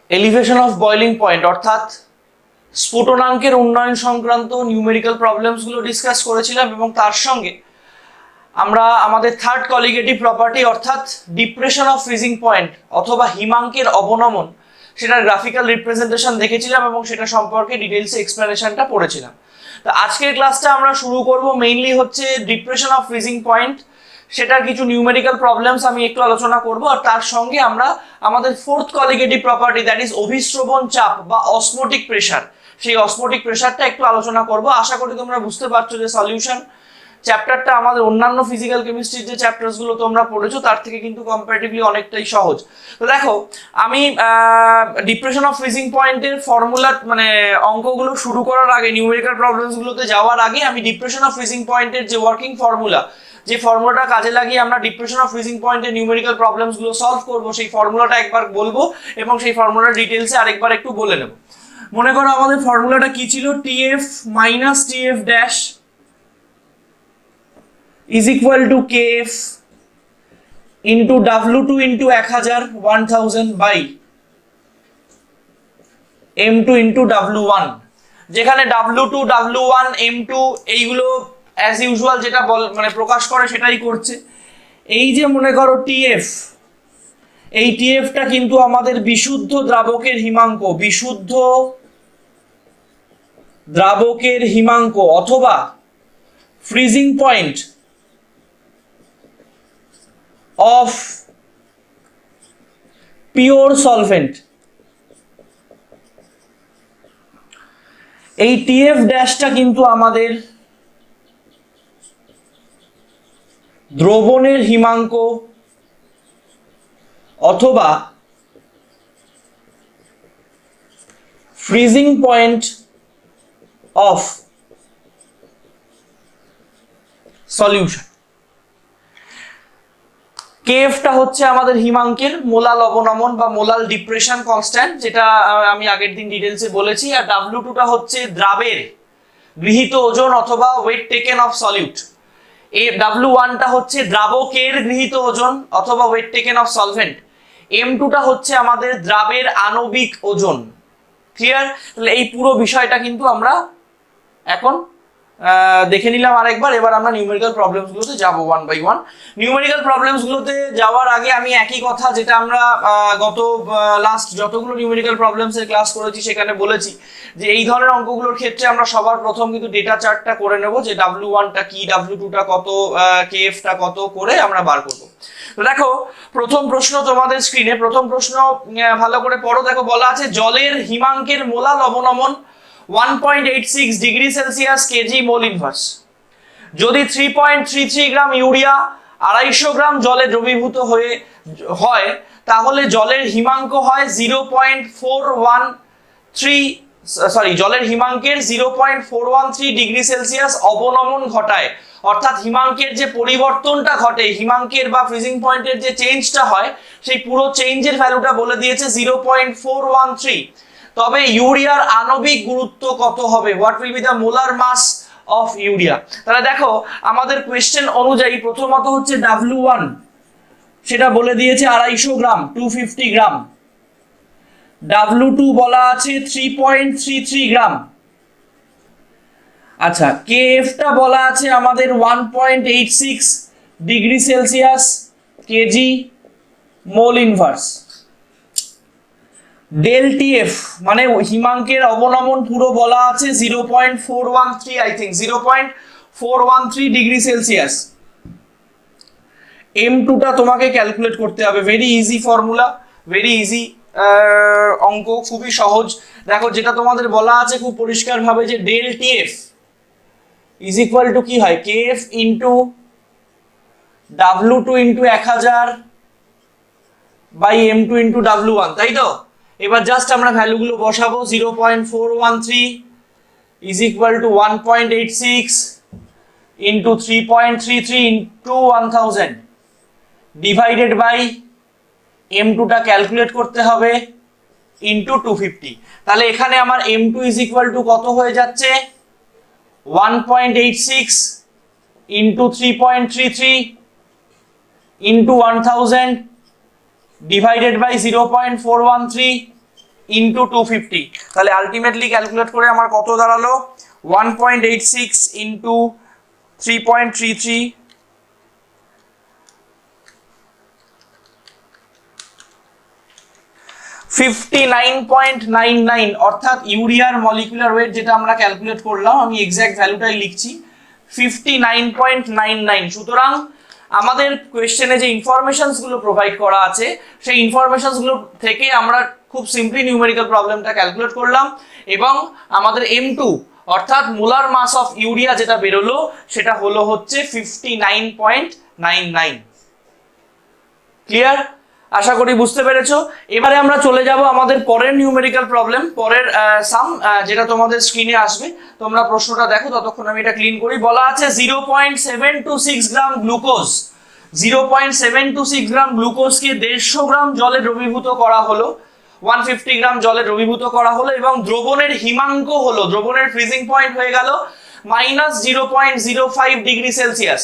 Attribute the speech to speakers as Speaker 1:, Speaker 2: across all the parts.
Speaker 1: Elevation of boiling point অর্থাৎ স্ফুটনাঙ্কের উন্নয়ন সংক্রান্ত নিউমেরিক্যাল প্রবলেমসগুলো ডিসকাস করেছিলাম, এবং তার সঙ্গে আমরা আমাদের থার্ড কলিগেটিভ প্রপার্টি অর্থাৎ ডিপ্রেশন অফ ফ্রিজিং পয়েন্ট অথবা হিমাঙ্কের অবনমন সেটার গ্রাফিক্যাল রিপ্রেজেন্টেশন দেখেছিলাম এবং সেটা সম্পর্কে ডিটেলসে এক্সপ্লেনেশনটা পড়েছিলাম। তো আজকের ক্লাসটা আমরা শুরু করব মেইনলি হচ্ছে ডিপ্রেশন অফ ফ্রিজিং পয়েন্ট, সেটার কিছু নিউমেরিক্যাল প্রবলেমস আমি একটু আলোচনা করব, আর তার সঙ্গে আমরা আমাদের fourth colligative property that is অভিস্রবণ চাপ বা অসমোটিক প্রেসার, সেই অসমোটিক প্রেসারটা একটু আলোচনা করব। আশা করি তোমরা বুঝতে পারছো যে সলিউশন চ্যাপ্টারটা আমাদের অন্যান্য ফিজিক্যাল কেমিস্ট্রির যে চ্যাপ্টারসগুলো তোমরা পড়েছো তার থেকে কিন্তু কম্পারেটিভলি অনেকটাই সহজ। তো দেখো, আমি ডিপ্রেশন অফ ফ্রিজিং পয়েন্টের ফর্মুলা মানে অঙ্কগুলো শুরু করার আগে, নিউমেরিক্যাল প্রবলেমসগুলোতে যাওয়ার আগে আমি ডিপ্রেশন অফ ফ্রিজিং পয়েন্টের যে ওয়ার্কিং ফর্মুলা, যে ফর্মুলাটা কাজে লাগিয়ে আমরা ডিপ্রেশন অফ ফ্রিজিং পয়েন্টের নিউমেরিক্যাল প্রবলেমসগুলো সলভ করব, সেই ফর্মুলাটা একবার বলবো এবং সেই ফর্মুলার ডিটেলসে আরেকবার একটু বলে নেব। মনে করো আমাদের ফর্মুলাটা কি ছিল, TF minus TF dash is equal to kf into w2 into 1000 by m2 into w1, যেখানে w2 w1 m2 এইগুলো অ্যাজ ইউজুয়াল যেটা মানে প্রকাশ করে সেটাই করছে। এই যে মনে করো টিএফ, এই টিএফটা কিন্তু আমাদের বিশুদ্ধ দ্রাবকের হিমাঙ্ক, বিশুদ্ধ দ্রাবকের হিমাঙ্ক অথবা freezing point of pure solvent। এই টিএফ ড্যাশটা কিন্তু আমাদের দ্রবণের হিমাঙ্ক অথবা ফ্রিজিং পয়েন্ট অফ সলিউশন। কেএফটা হচ্ছে আমাদের হিমাঙ্কের মোলাল অবনমন বা মোলাল ডিপ্রেশন কনস্ট্যান্ট, যেটা আমি আগের দিন ডিটেলসে বলেছি, আর W2টা হচ্ছে দ্রাবের গৃহীত ওজন অথবা ওয়েট টেকেন অফ সলিউট। W1টা হচ্ছে দ্রাবকের গৃহীত ওজন অথবা ওয়েট টেকেন অফ সলভেন্ট। M2টা হচ্ছে আমাদের দ্রাবের আণবিক ওজন। ক্লিয়ার? তাহলে এই পুরো বিষয়টা কিন্তু আমরা এখন দেখে নিলাম আরেকবার। এবার আমরা নিউমেরিক্যাল প্রবলেমসগুলোতে যাব ওয়ান বাই ওয়ান। নিউমেরিক্যাল প্রবলেমসগুলোতে যাওয়ার আগে আমি একই কথা যেটা আমরা গত লাস্ট যতগুলো নিউমেরিক্যাল প্রবলেমসের ক্লাস করেছি সেখানে বলেছি যে এই ধরনের অঙ্কগুলোর ক্ষেত্রে আমরা সবার প্রথম কিন্তু ডেটা চার্টটা করে নেব, যে W1টা কি, W2টা কত, KFটা কত করে আমরা বার করব। তো দেখো, প্রথম প্রশ্ন তোমাদের স্ক্রিনে, প্রথম প্রশ্ন ভালো করে পড়ো। দেখো বলা আছে জলের হিমাঙ্কের মোলাল অবনমন 1.86 degree Celsius KG mole inverse. যদি 3.33 গ্রাম ইউরিয়া 250 গ্রাম জলে দ্রবীভূত হয় তাহলে জলের হিমাঙ্ক হয় 0.413 জলের হিমাঙ্কের 0.413 ডিগ্রি সেলসিয়াস অবনমন ঘটায়। অর্থাৎ হিমাঙ্কের যে পরিবর্তনটা ঘটে, হিমাঙ্কের বা ফ্রিজিং পয়েন্টের যে চেঞ্জটা হয়, সেই পুরো চেঞ্জের ভ্যালুটা বলে দিয়েছে 0.413। তবে ইউরিয়ার আণবিক গুরুত্ব কত হবে? What will be the molar mass of urea? তাহলে দেখো আমাদের কোয়েশ্চেন অনুযায়ী প্রথমত হচ্ছে W1 সেটা বলে দিয়েছে 250 গ্রাম, 250 গ্রাম। W2 বলা আছে 3.33 গ্রাম। আচ্ছা, KFটা বলা আছে আমাদের 1.86 degree Celsius KG mole inverse. Del TF মানে হিমাঙ্কের অবনমন পুরো বলা আছে 0.413, আই থিঙ্ক 0.413 ডিগ্রি সেলসিয়াস। M2টা তোমাকে ক্যালকুলেট করতে হবে। Very easy formula, very easy অঙ্ক, খুবই সহজ। দেখো যেটা তোমাদের বলা আছে খুব পরিষ্কার ভাবে যে del TF is equal to কি হয়, KF into W2 into 1000 by M2 into W1, তাই তো? এবার জাস্ট আমরা ভ্যালুগুলো বসাবো। 0.413 is equal to 1.86 into 3.33 into 1000 divided by M2টা ক্যালকুলেট করতে হবে ইন্টু 250। তাহলে এখানে আমার M2 ইজ ইকুয়াল টু কত হয়ে যাচ্ছে, 1.86 into 3.33 into 1000 divided by 0.413 into 250, তাহলে আলটিমেটলি ক্যালকুলেট করে আমার কত দাঁড়ালো 1.86 ইন্টু 3.33 59.99, অর্থাৎ ইউরিয়ার মলিকুলার ওয়েট যেটা আমরা ক্যালকুলেট করলাম, আমি এক্সাক্ট ভ্যালুটাই লিখছি 59.99। সুতরাং আমাদের কোয়েশ্চেনে যে ইনফরমেশনস গুলো প্রোভাইড করা আছে সেই ইনফরমেশনস গুলো থেকে আমরা খুব সিম্পলি নিউমেরিক্যাল প্রবলেমটা ক্যালকুলেট করলাম এবং আমাদের M2 অর্থাৎ মোলার মাস অফ ইউরিয়া যেটা বেরোলো সেটা হলো হচ্ছে 59.99। ক্লিয়ার? আশা করি বুঝতে পেরেছো। এবারে আমরা চলে যাব আমাদের পরের নিউমেরিক্যাল প্রবলেম, পরের সাম, যেটা তোমাদের স্ক্রিনে আসবে। তোমরা প্রশ্নটা দেখো, ততক্ষণ আমি এটা ক্লিন করি। বলা আছে 0.726 গ্রাম গ্লুকোজ, 0.726 গ্রাম গ্লুকোজকে 150 গ্রাম জলে দ্রবীভূত করা হলো, 150 গ্রাম জলে দ্রবীভূত করা হলো এবং দ্রবণের হিমাঙ্ক হলো, দ্রবণের ফ্রিজিং পয়েন্ট হয়ে গেল -0.05 ডিগ্রি সেলসিয়াস।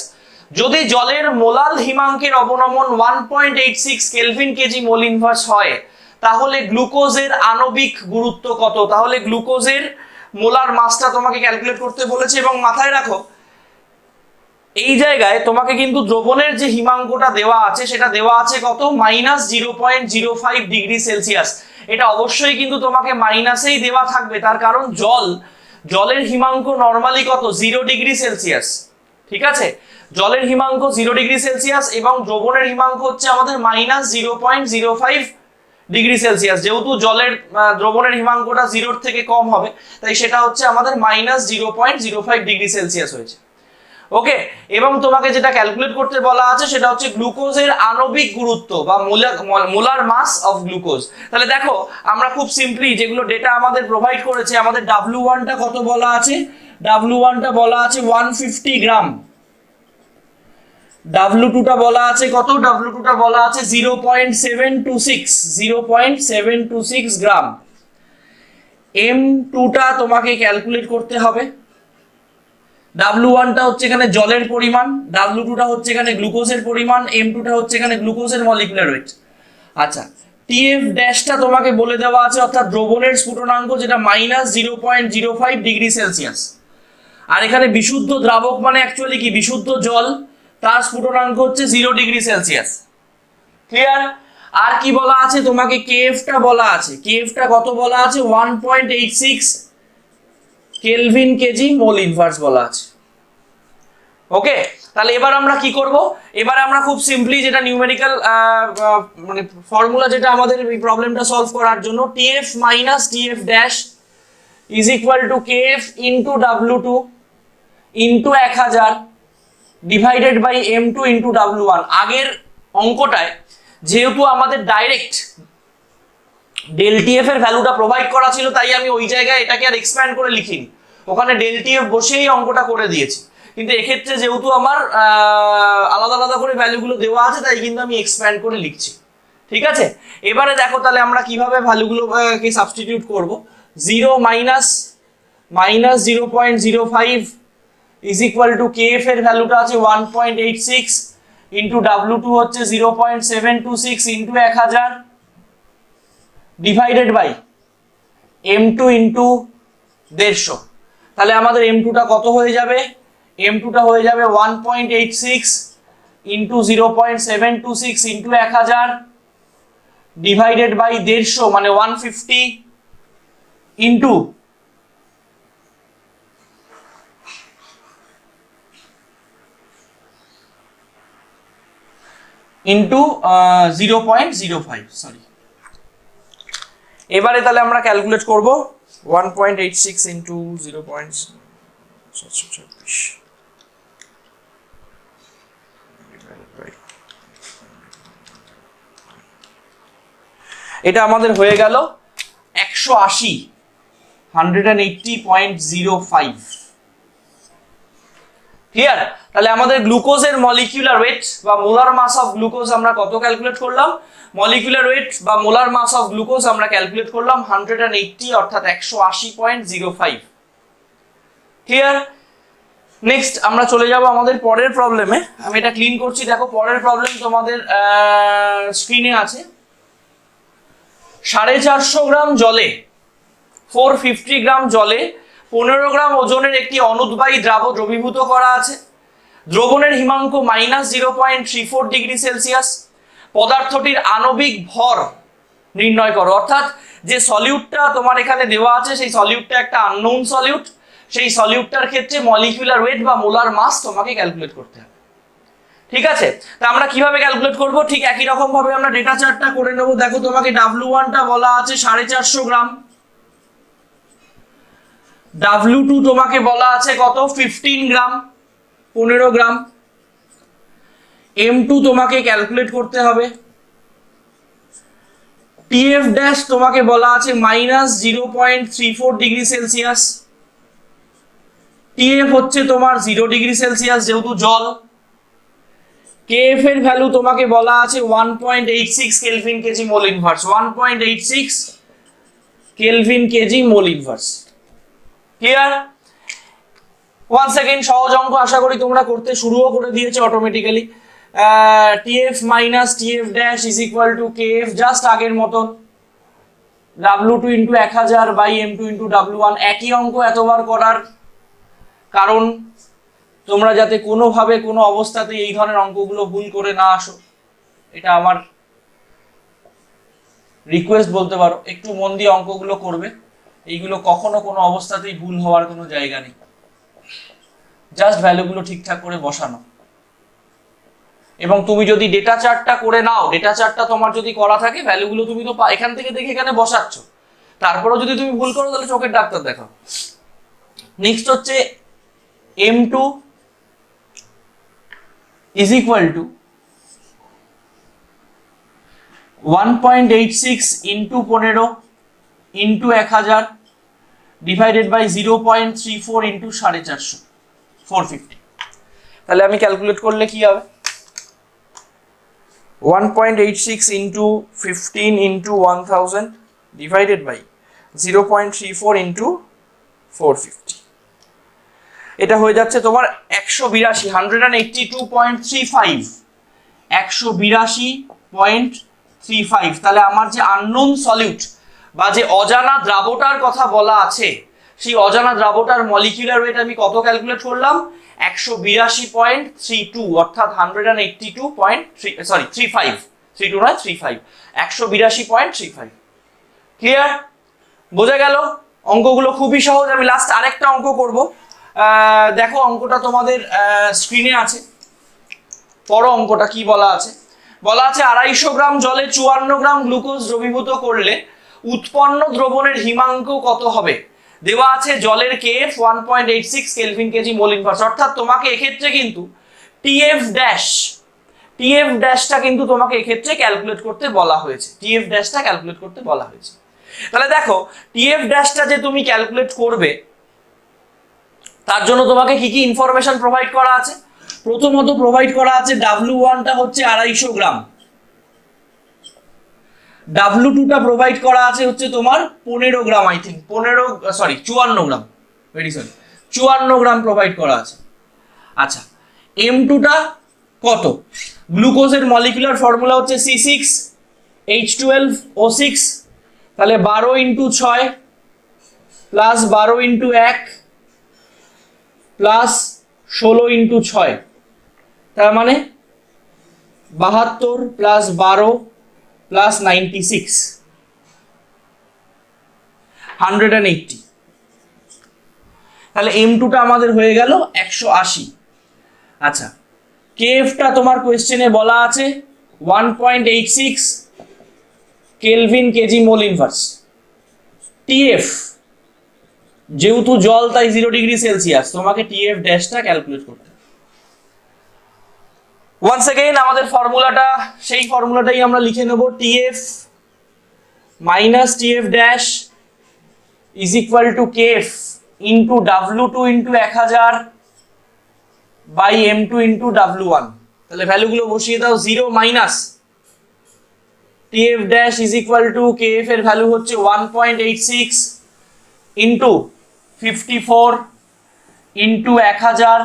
Speaker 1: যদি জলের মোলাল হিমাঙ্কের অবনমন 1.86 কেলভিন কেজি মোল ইনভার্স হয়, তাহলে গ্লুকোজের আণবিক গুরুত্ব কত? তাহলে গ্লুকোজের মোলার মাসটা তোমাকে ক্যালকুলেট করতে বলেছে এবং মাথায় রাখো এই জায়গায় তোমাকে কিন্তু দ্রবণের যে হিমাঙ্কটা দেওয়া আছে সেটা দেওয়া আছে কত? -0.05 ডিগ্রি সেলসিয়াস। এটা অবশ্যই কিন্তু তোমাকে মাইনাসেই দেওয়া থাকবে, তার কারণ জলের হিমাঙ্ক নরমালি কত? 0 ডিগ্রি সেলসিয়াস। ঠিক আছে, জলের হিমাঙ্ক 0 ডিগ্রি সেলসিয়াস এবং দ্রবণের হিমাঙ্ক হচ্ছে আমাদের -0.05 ডিগ্রি সেলসিয়াস। যেহেতু দ্রবণের হিমাঙ্কটা 0 থেকে কম হবে, তাই সেটা হচ্ছে আমাদের -0.05 ডিগ্রি সেলসিয়াস হয়েছে। ওকে, এবং তোমাকে যেটা ক্যালকুলেট করতে বলা আছে সেটা হচ্ছে গ্লুকোজের আণবিক গুরুত্ব বা মোলার মাস অফ গ্লুকোজ। তাহলে দেখো আমরা খুব সিম্পলি যেগুলো ডেটা আমাদের প্রোভাইড করেছে, আমাদের W1 টা কত বলা আছে? W1 টা বলা আছে 150 গ্রাম, W2 টা বলা আছে কত? W2 টা বলা আছে 0.726 গ্রাম। M2 টা তোমাকে ক্যালকুলেট করতে হবে। W1 টা হচ্ছে এখানে জলের পরিমাণ, W2 টা হচ্ছে এখানে গ্লুকোজের পরিমাণ, M2 টা হচ্ছে এখানে গ্লুকোজের মলিকুলার ওয়েট। আচ্ছা, TF ড্যাশটা তোমাকে বলে দেওয়া আছে, অর্থাৎ দ্রবণের স্ফুটনাঙ্ক যেটা -0.05 ডিগ্রি সেলসিয়াস। আর এখানে বিশুদ্ধ দ্রাবক মানে অ্যাকচুয়ালি কি? বিশুদ্ধ জল, তার স্ফুটনাঙ্ক হচ্ছে 0 ডিগ্রি সেলসিয়াস। ক্লিয়ার? আর কি বলা আছে তোমাকে? KF টা বলা আছে, KF টা কত বলা আছে? 1.86 কেলভিন কেজি মোল ইনভার্স বলা আছে। ওকে, তাহলে এবার আমরা কি করব? এবারে আমরা খুব সিম্পলি যেটা নিউমেরিক্যাল মানে ফর্মুলা যেটা আমাদের এই প্রবলেমটা সলভ করার জন্য, TF minus TF dash is equal to KF into W2 into 1000 divided by M2 into W1। আগের অঙ্কটায় যেহেতু আমাদের ডাইরেক্ট ডেল টিএফ এর ভ্যালুটা প্রোভাইড করা ছিল, তাই আমি ওই জায়গায় এটাকে আর এক্সপ্যান্ড করে লিখিনি, ওখানে ডেল টিএফ বসেই অঙ্কটা করে দিয়েছি। কিন্তু এক্ষেত্রে যেহেতু আমার আলাদা আলাদা করে ভ্যালুগুলো দেওয়া আছে, তাই কিন্তু আমি এক্সপ্যান্ড করে লিখছি। ঠিক আছে, এবারে দেখো তাহলে আমরা কিভাবে ভ্যালুগুলোকে সাবস্টিটিউট করব। 0 minus -0.05 is equal to KF এর ভ্যালুটা আছে 1.86 ইন্টু W2 হচ্ছে 0.726 into 1000 divided by M2 into 150। তাহলে আমাদের M2 টা কত হয়ে যাবে? M2 টা হয়ে যাবে 1.86 ইন্টু 0.726 ইন্টু 1000 ডিভাইডেড বাই 150 মানে 150 ইন্টু 0.05, সরি। এবারে তাহলে আমরা ক্যালকুলেট করব 1.86 ইন্টু 0.726 এটা আমাদের হয়ে গেল 180 ক্লিয়ার? তাহলে আমাদের গ্লুকোজের মলিকুলার ওয়েট বা মোলার মাস অফ গ্লুকোজ আমরা কত ক্যালকুলেট করলাম? মলিকুলার ওয়েট বা মোলার মাস অফ গ্লুকোজ আমরা ক্যালকুলেট করলাম 180, অর্থাৎ 180.05। ক্লিয়ার? নেক্সট আমরা চলে যাব আমাদের পরের প্রবলেমে। আমি এটা ক্লিন করছি, দেখো পরের প্রবলেম তোমাদের স্ক্রিনে আছে। 450 গ্রাম জলে 450 গ্রাম জলে 15 গ্রাম ওজনের একটি অনুদ্বায়ী দ্রবীভূত করা আছে। দ্রবণের হিমাঙ্ক -0.34 ডিগ্রি সেলসিয়াস। পদার্থটির আণবিক ভর নির্ণয় করো। অর্থাৎ যে সলিউটটা তোমার এখানে দেওয়া আছে সেই সলিউটটা একটা আননোন সলিউট, সেই সলিউটটার ক্ষেত্রে মলিকিউলার ওয়েট বা মোলার মাস তোমাকে ক্যালকুলেট করতে হবে। ঠিক আছে, তা আমরা কিভাবে ক্যালকুলেট করব? ঠিক একই রকম ভাবে আমরা ডেটা চার্টটা করে নেব। দেখো তোমাকে W1 টা বলা আছে 450 গ্রাম, W2 তোমাকে বলা আছে কত 15 গ্রাম 15 গ্রাম, M2 তোমাকে ক্যালকুলেট করতে হবে, TF ড্যাশ তোমাকে বলা আছে -0.34 ডিগ্রি সেলসিয়াস, TF হচ্ছে তোমার 0 ডিগ্রি সেলসিয়াস যেহেতু জল, KF এর ভ্যালু তোমাকে বলা আছে 1.86 kelvin KG mole inverse, 1.86 kelvin KG mole inverse. Clear? One second, সহজ অঙ্ক আশা করি তোমরা করতে শুরুও করে দিয়েছো automatically. TF minus TF dash is equal to KF, just আগের মতন W2 into 1000 by M2 into W1। একই অঙ্ক এতবার করার কারণ তোমরা যাতে কোনোভাবে কোনো অবস্থাতে এই ধরনের অঙ্কগুলো ভুল করে না আসো, এটা আমার রিকোয়েস্ট বলতে পারো। একটু মন দিয়ে অঙ্কগুলো করবে, এইগুলো কখনো কোনো অবস্থাতেই ভুল হওয়ার কোনো জায়গা নেই, জাস্ট ভ্যালুগুলো ঠিকঠাক করে বসানো। এবং তুমি যদি ডেটা চার্টটা করে নাও, ডেটা চার্টটা তোমার যদি করা থাকে, ভ্যালুগুলো তুমি তো এখান থেকে দেখে এখানে বসাচ্ছ, তারপরেও যদি তুমি ভুল করো তাহলে চোখের ডাক্তার দেখাও। নেক্সট হচ্ছে M2 is equal to 1.86 into 15 into 1000 divided by 0.34 into 450, 450। তাহলে আমি ক্যালকুলেট করলে কি হবে? 1.86 into 15 into 1000 divided by 0.34 into 450, এটা হয়ে যাচ্ছে তোমার 182, 182.35, 182.35। তাহলে আমার যে আননোন সলিউট বা যে অজানা দ্রাবটার কথা বলা আছে, সেই অজানা দ্রাবটার মলিকিউলার ওয়েট আমি কত ক্যালকুলেট করলাম? 182.32, অর্থাৎ 182.35, 32 নয় 35, 182.35। ক্লিয়ার? বোঝা গেল? অঙ্কগুলো খুবই সহজ। আমি লাস্ট আরেকটা অঙ্ক করব। দেখো অঙ্কটা তোমাদের স্ক্রিনে আছে, পড়ো অঙ্কটা কি বলা আছে। বলা আছে 250 গ্রাম জলে 54 গ্রাম গ্লুকোজ দ্রবীভূত করলে উৎপন্ন দ্রবণের হিমাঙ্ক কত হবে? দেওয়া আছে জলের KF 1.86 kelvin KG mole inverse. অর্থাৎ তোমাকে এক্ষেত্রে কিন্তু TF ড্যাশটা কিন্তু তোমাকে এক্ষেত্রে ক্যালকুলেট করতে বলা হয়েছে, TF ড্যাশটা ক্যালকুলেট করতে বলা হয়েছে। তাহলে দেখো TF ড্যাশটা যে তুমি ক্যালকুলেট করবে, তার জন্য তোমাকে কি কি ইনফরমেশন প্রোভাইড করা আছে? প্রথমত প্রোভাইড করা আছে W1 টা হচ্ছে 250 গ্রাম, W2 টা প্রোভাইড করা আছে হচ্ছে তোমার 15 gram, I think 54 gram, very sorry 54 gram provide করা আছে। আচ্ছা, M2 টা কত? গ্লুকোজের মলিকুলার ফর্মুলা হচ্ছে C6H12O6, তাহলে 12 into 6 plus 12 into 1 plus 16 into 6, তার মানে 72 প্লাস 12 প্লাস 96, 180। তাহলে M2 টা আমাদের হয়ে গেল 180। আচ্ছা, KF টা তোমার কোয়েশ্চেনে বলা আছে 1.86 kelvin KG mole inverse. TF যেহেতু জল তাই 0 ডিগ্রি সেলসিয়াস, তোমাকে TF ড্যাশটা ক্যালকুলেট করতে হবে। ওয়ান্স अगेन আমাদের ফর্মুলাটা, সেই ফর্মুলাটাই আমরা লিখে নেব। TF minus TF dash is equal to KF into W2 into 1000 by M2 into W1। তাহলে ভ্যালুগুলো বসিয়ে দাও। 0 minus TF dash is equal to KF এর ভ্যালু হচ্ছে 1.86 into 54 into 1000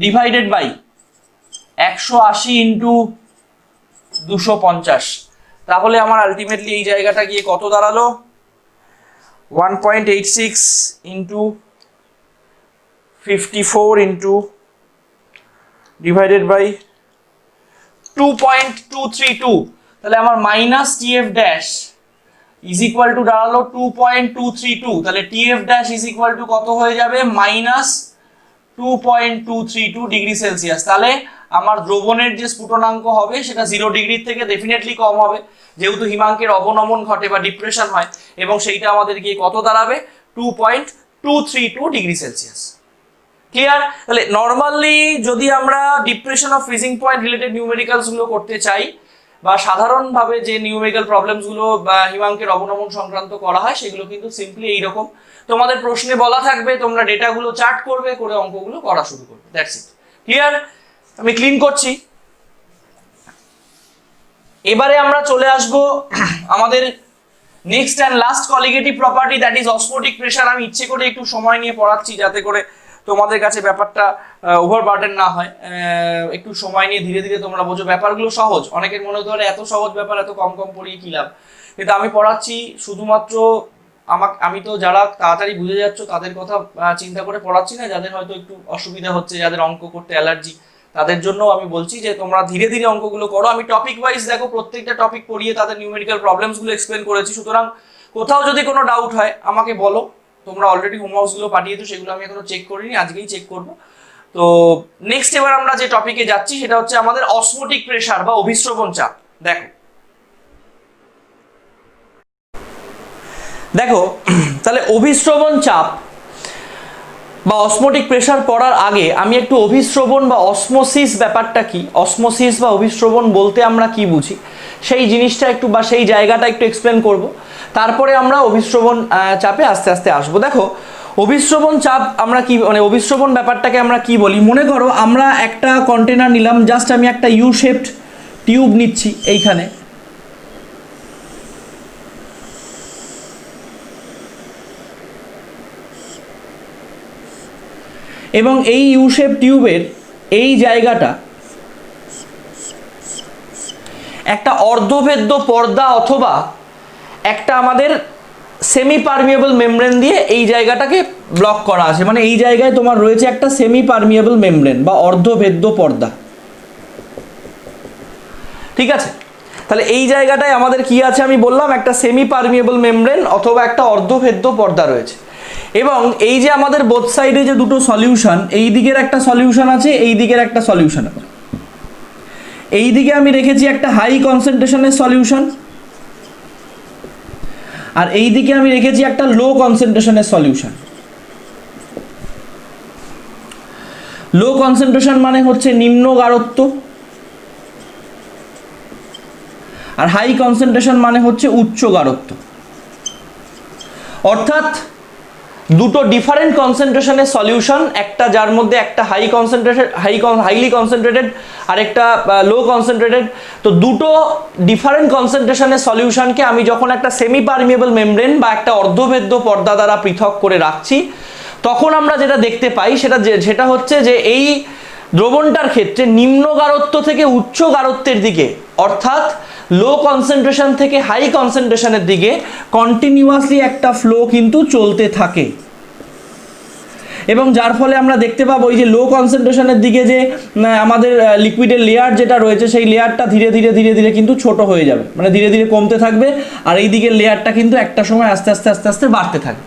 Speaker 1: divided by 180 into 250। তাহলে আমার আলটিমেটলি এই জায়গাটা গিয়ে কত দাঁড়ালো, 1.86 ইন্টু 54 ইন্টু ডিভাইডেড বাই 2.232, তাহলে আমার minus TF dash is equal two দাঁড়ালো 2.232, তাহলে TF dash is equal two কত হয়ে যাবে, মাইনাস 2.232 ডিগ্রি সেলসিয়াস। তাহলে আমার দ্রবণের যে স্ফুটনাঙ্ক হবে সেটা 0 ডিগ্রির থেকে ডেফিনেটলি কম হবে, যেহেতু হিমাঙ্কের অবনমন ঘটে বা ডিপ্রেশন হয়, এবং সেইটা আমাদের গিয়ে কত দাঁড়াবে, 2.232 ডিগ্রি সেলসিয়াস। ক্লিয়ার? তাহলে নর্মালি যদি আমরা depression of freezing point related numericals গুলো করতে চাই, বা সাধারণভাবে যে নিউমেরিক্যাল প্রবলেমস গুলো বা হিমাঙ্কের অবনমন সংক্রান্ত করা হয়, সেগুলো কিন্তু সিম্পলি এইরকম। তোমাদের প্রশ্নে বলা থাকবে, তোমরা ডেটাগুলো চার্ট করবে, করে অঙ্কগুলো করা শুরু করবে, দ্যাটস ইট। ক্লিয়ার? আমি ক্লিন করছি। এবারে আমরা চলে আসবো আমাদের next and last colligative property, that is osmotic pressure. আমি ইচ্ছে করে একটু সময় নিয়ে পড়াচ্ছি যাতে করে তোমাদের কাছে ব্যাপারটা ওভারবার্ডেন না হয়, একটু সময় নিয়ে ধীরে ধীরে তোমরা বোঝো। ব্যাপারগুলো সহজ, অনেকের মনে হতে পারে এত সহজ ব্যাপার এত কম কম পড়িয়ে কি লাভ, কিন্তু আমি পড়াচ্ছি শুধুমাত্র আমি তো যারা তাড়াতাড়ি বুঝে যাচ্ছ তাদের কথা চিন্তা করে পড়াচ্ছি না, যাদের হয়তো একটু অসুবিধা হচ্ছে, যাদের অঙ্ক করতে অ্যালার্জি, তাদের জন্য আমি বলছি যে তোমরা ধীরে ধীরে অঙ্কগুলো করো। আমি টপিক ওয়াইজ দেখো প্রত্যেকটা টপিক পড়িয়ে তাদের নিউমেরিক্যাল প্রবলেমসগুলো এক্সপ্লেন করেছি, সুতরাং কোথাও যদি কোনো ডাউট হয় আমাকে বলো। তোমরা অলরেডি হোমওয়ার্কসগুলো পাঠিয়েছো, সেগুলো আমি এখনো চেক করিনি, আজকেই চেক করব। তো নেক্সট এবার আমরা যে টপিকে যাচ্ছি সেটা হচ্ছে আমাদের অসমোটিক প্রেসার বা অভিস্রবণ চাপ। দেখো তাহলে অভিস্রবণ চাপ বা অসমোটিক প্রেসার পড়ার আগে আমি একটু অভিস্রবণ বা অসমোসিস ব্যাপারটা কি, অসমোসিস বা অভিস্রবণ বলতে আমরা কি বুঝি সেই জিনিসটা একটু বা সেই জায়গাটা একটু এক্সপ্লেন করব, তারপরে আমরা অভিস্রবণ চাপে আস্তে আস্তে আসবো। দেখো অভিস্রবণ চাপ আমরা কি, মানে অভিস্রবণ ব্যাপারটাকে আমরা কি বলি, মনে করো আমরা একটা কন্টেনার নিলাম, জাস্ট আমি একটা ইউ শেপড টিউব নিচ্ছি এইখানে, এবং এই ইউ শেপ টিউবের এই জায়গাটা একটা অর্ধভেদ্য পর্দা অথবা একটা আমাদের সেমি পারমিয়েবল মেমব্রেন দিয়ে এই জায়গাটাকে ব্লক করা আছে, মানে এই জায়গায় তোমার রয়েছে একটা সেমি পারমিয়েবল মেমব্রেন বা অর্ধভেদ্য পর্দা। ঠিক আছে, তাহলে এই জায়গাটায় আমাদের কি আছে আমি বললাম, একটা সেমি পারমিয়েবল মেমব্রেন অথবা একটা অর্ধভেদ্য পর্দা রয়েছে, এবং এই যে আমাদের বোথ সাইডে যে দুটো সলিউশন, এই দিকের একটা সলিউশন আছে, এই দিকের একটা সলিউশন আছে। এই দিকে আমি রেখেছি একটা হাই কনসেন্ট্রেশনের সলিউশন, আর এই দিকে আমি রেখেছি একটা লো কনসেন্ট্রেশনের সলিউশন। লো কনসেন্ট্রেশন মানে হচ্ছে নিম্ন গাঢ়ত্ব, আর হাই কনসেন্ট্রেশন মানে হচ্ছে উচ্চ গাঢ়ত্ব। অর্থাৎ দুটো ডিফারেন্ট কনসেন্ট্রেশনের সলিউশন, একটা যার মধ্যে একটা হাইলি কনসেন্ট্রেটেড আর একটা লো কনসেন্ট্রেটেড। তো দুটো ডিফারেন্ট কনসেন্ট্রেশনের সলিউশনকে আমি যখন একটা সেমি পারমিয়েবল মেমব্রেন বা একটা অর্ধভেদ্য পর্দা দ্বারা পৃথক করে রাখছি, তখন আমরা যেটা দেখতে পাই সেটা হচ্ছে যে এই দ্রবণটার ক্ষেত্রে নিম্ন গাঢ়ত্ব থেকে উচ্চ গাঢ়ত্বের দিকে, অর্থাৎ লো কনসেন্ট্রেশন থেকে হাই কনসেন্ট্রেশনের দিকে কন্টিনিউয়াসলি একটা ফ্লো কিন্তু চলতে থাকে, এবং যার ফলে আমরা দেখতে পাবো এই যে লো কনসেন্ট্রেশনের দিকে যে আমাদের লিকুইডের লেয়ার যেটা রয়েছে, সেই লেয়ারটা ধীরে ধীরে ধীরে ধীরে কিন্তু ছোট হয়ে যাবে, মানে ধীরে ধীরে কমতে থাকবে, আর এই দিকের লেয়ারটা কিন্তু একটা সময় আস্তে আস্তে আস্তে আস্তে বাড়তে থাকবে।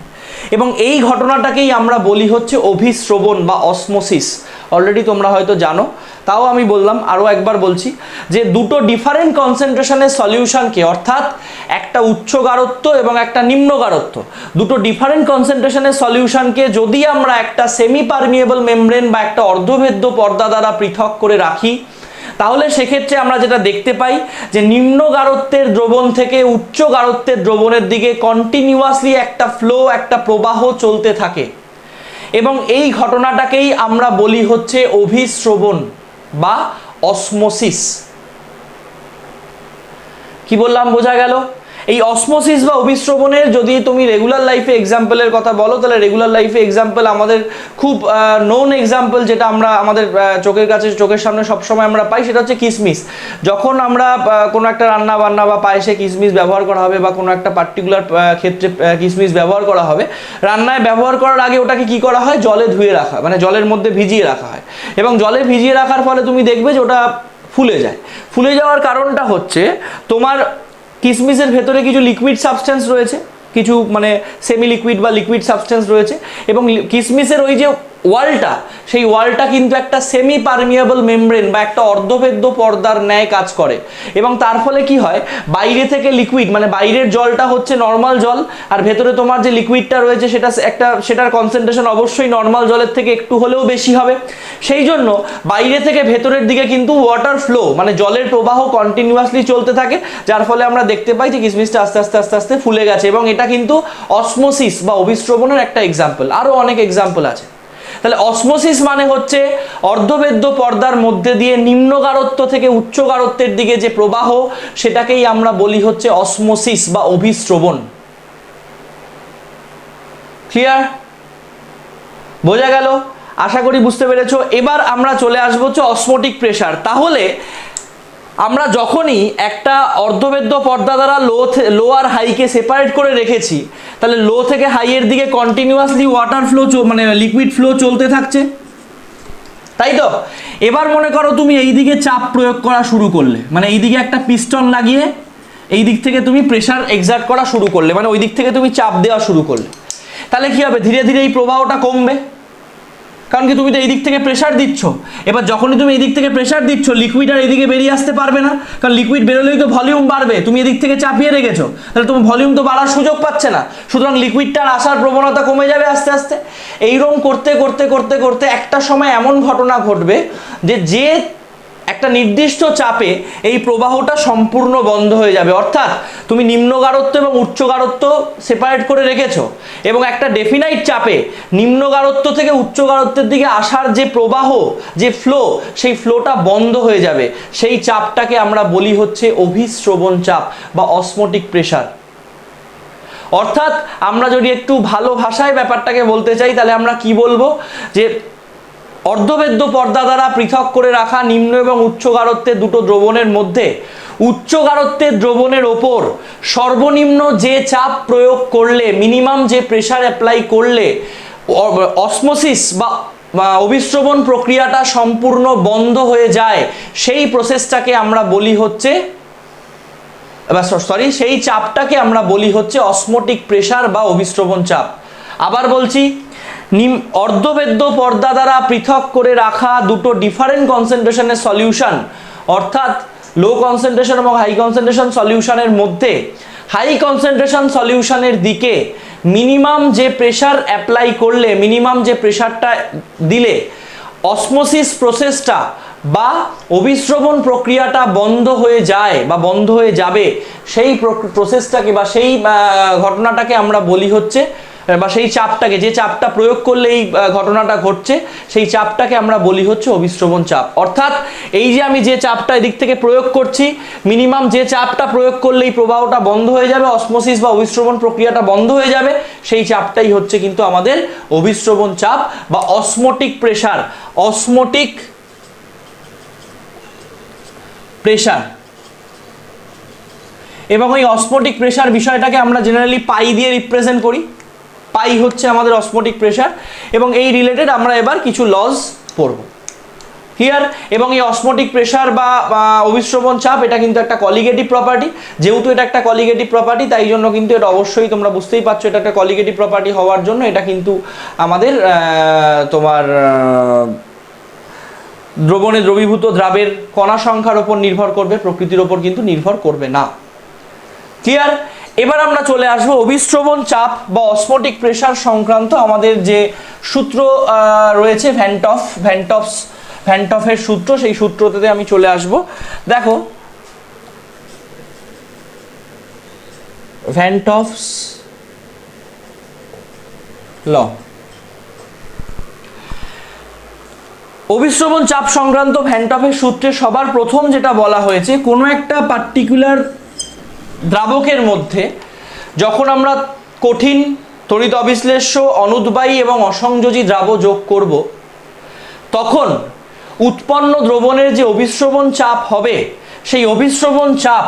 Speaker 1: এবং এই ঘটনাটাকেই আমরা বলি হচ্ছে অভিস্রবণ বা অসমোসিস। অলরেডি তোমরা হয়তো জানো, তাও আমি বললাম, আরও একবার বলছি, যে দুটো ডিফারেন্ট কনসেন্ট্রেশনের সলিউশনকে, অর্থাৎ একটা উচ্চ গাঢ়ত্ব এবং একটা নিম্ন গাঢ়ত্ব, দুটো ডিফারেন্ট কনসেন্ট্রেশনের সলিউশনকে যদি আমরা একটা সেমি পারমিয়েবল মেমব্রেন বা একটা অর্ধভেদ্য পর্দা দ্বারা পৃথক করে রাখি, তাহলে সেক্ষেত্রে আমরা যেটা দেখতে পাই যে নিম্ন গাঢ়ত্বের দ্রবণ থেকে উচ্চ গাঢ়ত্বের দ্রবণের দিকে কন্টিনিউয়াসলি একটা ফ্লো, একটা প্রবাহ চলতে থাকে, এবং এই ঘটনাটাকেই আমরা বলি হচ্ছে অভিস্রবণ বা অসমোসিস। কি বললাম বোঝা গেল? এই অসমোসিস বা অভিস্রবণের যদি তুমি রেগুলার লাইফে এক্সাম্পলের কথা বলো, তাহলে রেগুলার লাইফে এক্সাম্পল আমাদের খুব নোন এক্সাম্পল যেটা আমরা আমাদের চোখের কাছে চোখের সামনে সবসময় আমরা পাই, সেটা হচ্ছে কিশমিশ। যখন আমরা কোনো একটা রান্না বান্না বা পায়েসে কিশমিশ ব্যবহার করা হবে বা কোনো একটা পার্টিকুলার ক্ষেত্রে কিশমিশ ব্যবহার করা হবে, রান্নায় ব্যবহার করার আগে ওটাকে কি করা হয়, জলে ধুয়ে রাখা, মানে জলের মধ্যে ভিজিয়ে রাখা হয়। এবং জলে ভিজিয়ে রাখার ফলে তুমি দেখবে যে ওটা ফুলে যায়। ফুলে যাওয়ার কারণটা হচ্ছে তোমার কিশমিশের ভেতরে কিছু লিকুইড সাবস্টেন্স রয়েছে, কিছু মানে সেমি লিকুইড বা লিকুইড সাবস্টেন্স রয়েছে, এবং কিশমিশের ওই যে ওয়ালটা, সেই ওয়ালটা কিন্তু একটা সেমি পারমিয়েবল মেমব্রেন বা একটা অর্ধভেদ্য পর্দার ন্যায় কাজ করে। এবং তার ফলে কি হয়, বাইরে থেকে লিকুইড মানে বাইরের জলটা হচ্ছে নর্মাল জল, আর ভেতরে তোমার যে লিকুইডটা রয়েছে সেটার কনসেন্ট্রেশন অবশ্যই নর্মাল জলের থেকে একটু হলেও বেশি হবে। সেই জন্য বাইরে থেকে ভেতরের দিকে কিন্তু ওয়াটার ফ্লো মানে জলের প্রবাহ কন্টিনিউয়াসলি চলতে থাকে, যার ফলে আমরা দেখতে পাই যে কিশমিশটা আস্তে আস্তে আস্তে আস্তে ফুলে গেছে। এবং এটা কিন্তু অসমোসিস বা অভিস্রবণের একটা এক্সাম্পল, আরও অনেক এক্সাম্পল আছে। তাহলে অসমোসিস মানে হচ্ছে অর্ধবেদ্য পর্দার মধ্যে দিয়ে নিম্ন গারত্ব থেকে উচ্চ গারত্বের দিকে যে প্রবাহ, সেটাকেই আমরা বলি হচ্ছে অসমোসিস বা অভিস্রবণ। ক্লিয়ার? বোঝা গেল? আশা করি বুঝতে পেরেছো। এবার আমরা চলে আসবো হচ্ছে অসমোটিক প্রেসার। তাহলে আমরা যখনই একটা অর্ধবেদ্য পর্দা দ্বারা লো আর হাইকে সেপারেট করে রেখেছি, তাহলে লো থেকে হাইয়ের দিকে কন্টিনিউয়াসলি ওয়াটার ফ্লো মানে লিকুইড ফ্লো চলতে থাকছে, তাই তো? এবার মনে করো তুমি এই দিকে চাপ প্রয়োগ করা শুরু করলে, মানে এই দিকে একটা পিস্টন লাগিয়ে এই দিক থেকে তুমি প্রেসার এক্সার্ট করা শুরু করলে, মানে ওই দিক থেকে তুমি চাপ দেওয়া শুরু করলে, তাহলে কি হবে, ধীরে ধীরে এই প্রবাহটা কমবে, কারণ কি তুমি তো এই দিক থেকে প্রেসার দিচ্ছ। এবার যখনই তুমি এই দিক থেকে প্রেসার দিচ্ছ, লিকুইড আর এদিকে বেরিয়ে আসতে পারবে না, কারণ লিকুইড বেরোলেই তো ভলিউম বাড়বে, তুমি এদিক থেকে চাপিয়ে রেখেছো, তাহলে তোমার ভলিউম তো বাড়ার সুযোগ পাচ্ছে না, সুতরাং লিকুইডটার আসার প্রবণতা কমে যাবে আস্তে আস্তে। এইরকম করতে করতে করতে করতে একটা সময় এমন ঘটনা ঘটবে যে একটা নির্দিষ্ট চাপে এই প্রবাহটা সম্পূর্ণ বন্ধ হয়ে যাবে। অর্থাৎ তুমি নিম্ন গারত্ব এবং উচ্চ গারত্ব সেপারেট করে রেখেছো, এবং একটা ডেফিনাইট চাপে নিম্ন গারত্ব থেকে উচ্চ গারত্বের দিকে আসার যে প্রবাহ, যে ফ্লো, সেই ফ্লোটা বন্ধ হয়ে যাবে। সেই চাপটাকে আমরা বলি হচ্ছে অভিস্রবণ চাপ বা অসমোটিক প্রেসার। অর্থাৎ আমরা যদি একটু ভালো ভাষায় ব্যাপারটাকে বলতে চাই, তাহলে আমরা কি বলবো, যে অর্ধবেদ্য পর্দা দ্বারা পৃথক করে রাখা নিম্ন এবং উচ্চ গারত্বের দুটো দ্রবণের মধ্যে উচ্চ গারত্বের দ্রবণের ওপর সর্বনিম্ন যে চাপ প্রয়োগ করলে, মিনিমাম যে প্রেসার অ্যাপ্লাই করলে অসমোসিস বা অভিস্রবণ প্রক্রিয়াটা সম্পূর্ণ বন্ধ হয়ে যায়, সেই প্রসেসটাকে আমরা বলি হচ্ছে সেই চাপটাকে আমরা বলি হচ্ছে অসমোটিক প্রেসার বা অভিস্রবণ চাপ। আবার বলছি, অর্ধবেদ্য পর্দা দ্বারা পৃথক করে রাখা দুটো ডিফারেন্ট কনসেন্ট্রেশনের সলিউশন, অর্থাৎ লো কনসেন্ট্রেশন এবং হাই কনসেন্ট্রেশন সলিউশনের মধ্যে হাই কনসেন্ট্রেশন সলিউশনের দিকে মিনিমাম যে প্রেসার অ্যাপ্লাই করলে, মিনিমাম যে প্রেসারটা দিলে অসমোসিস প্রসেসটা বা অভিস্রবণ প্রক্রিয়াটা বন্ধ হয়ে যায় বা বন্ধ হয়ে যাবে, সেই প্রসেসটাকে বা সেই ঘটনাটাকে আমরা বলি হচ্ছে, বা সেই চাপটাকে, যে চাপটা প্রয়োগ করলে এই ঘটনাটা ঘটছে, সেই চাপটাকে আমরা বলি হচ্ছে অভিস্রবণ চাপ। অর্থাৎ এই যে আমি যে চাপটা এদিক থেকে প্রয়োগ করছি, মিনিমাম যে চাপটা প্রয়োগ করলে এই প্রবাহটা বন্ধ হয়ে যাবে, অসমোসিস বা অভিস্রবণ প্রক্রিয়াটা বন্ধ হয়ে যাবে, সেই চাপটাই হচ্ছে কিন্তু আমাদের অভিস্রবণ চাপ বা অসমোটিক প্রেসার। Osmotic pressure. এবং এই অসমোটিক প্রেসার বিষয়টাকে আমরা জেনারেলি পাই দিয়ে রিপ্রেজেন্ট করি। পাই হচ্ছে আমাদের অসমোটিক প্রেসার, এবং এই রিলেটেড আমরা এবার কিছু লজ পড়ব। ক্লিয়ার? এবং এই অসমোটিক প্রেসার বা অভিস্রবণ চাপ, এটা কিন্তু একটা কলিগেটিভ প্রপার্টি। যেহেতু এটা একটা কলিগেটিভ প্রপার্টি, তাই জন্য কিন্তু এটা অবশ্যই তোমরা বুঝতেই পারছো, এটা একটা কলিগেটিভ প্রপার্টি হওয়ার জন্য এটা কিন্তু আমাদের তোমার দ্রবণে দ্রবীভূত দ্রাবের কণা সংখ্যার উপর নির্ভর করবে, প্রকৃতির উপর কিন্তু নির্ভর করবে না। ক্লিয়ার? এবার আমরা চলে আসবো অভিস্রবণ চাপ বা অসমোটিক প্রেসার সংক্রান্ত আমাদের যে সূত্র রয়েছে, ভ্যান্টফের সূত্র, সেই সূত্রতে আমি চলে আসব। দেখো, ভ্যান্টফস ল। অভিস্রবণ চাপ সংক্রান্ত ভ্যান্টফের সূত্রে সবার প্রথম যেটা বলা হয়েছে, কোনো একটা পার্টিকুলার দ্রাবকের মধ্যে যখন আমরা কঠিন তড়িৎ অবিশ্লেষ্য অনুদ্বায়ী এবং অসংযোজী দ্রাব যোগ করব, তখন উৎপন্ন দ্রবণের যে অভিস্রবণ চাপ হবে, সেই অভিস্রবণ চাপ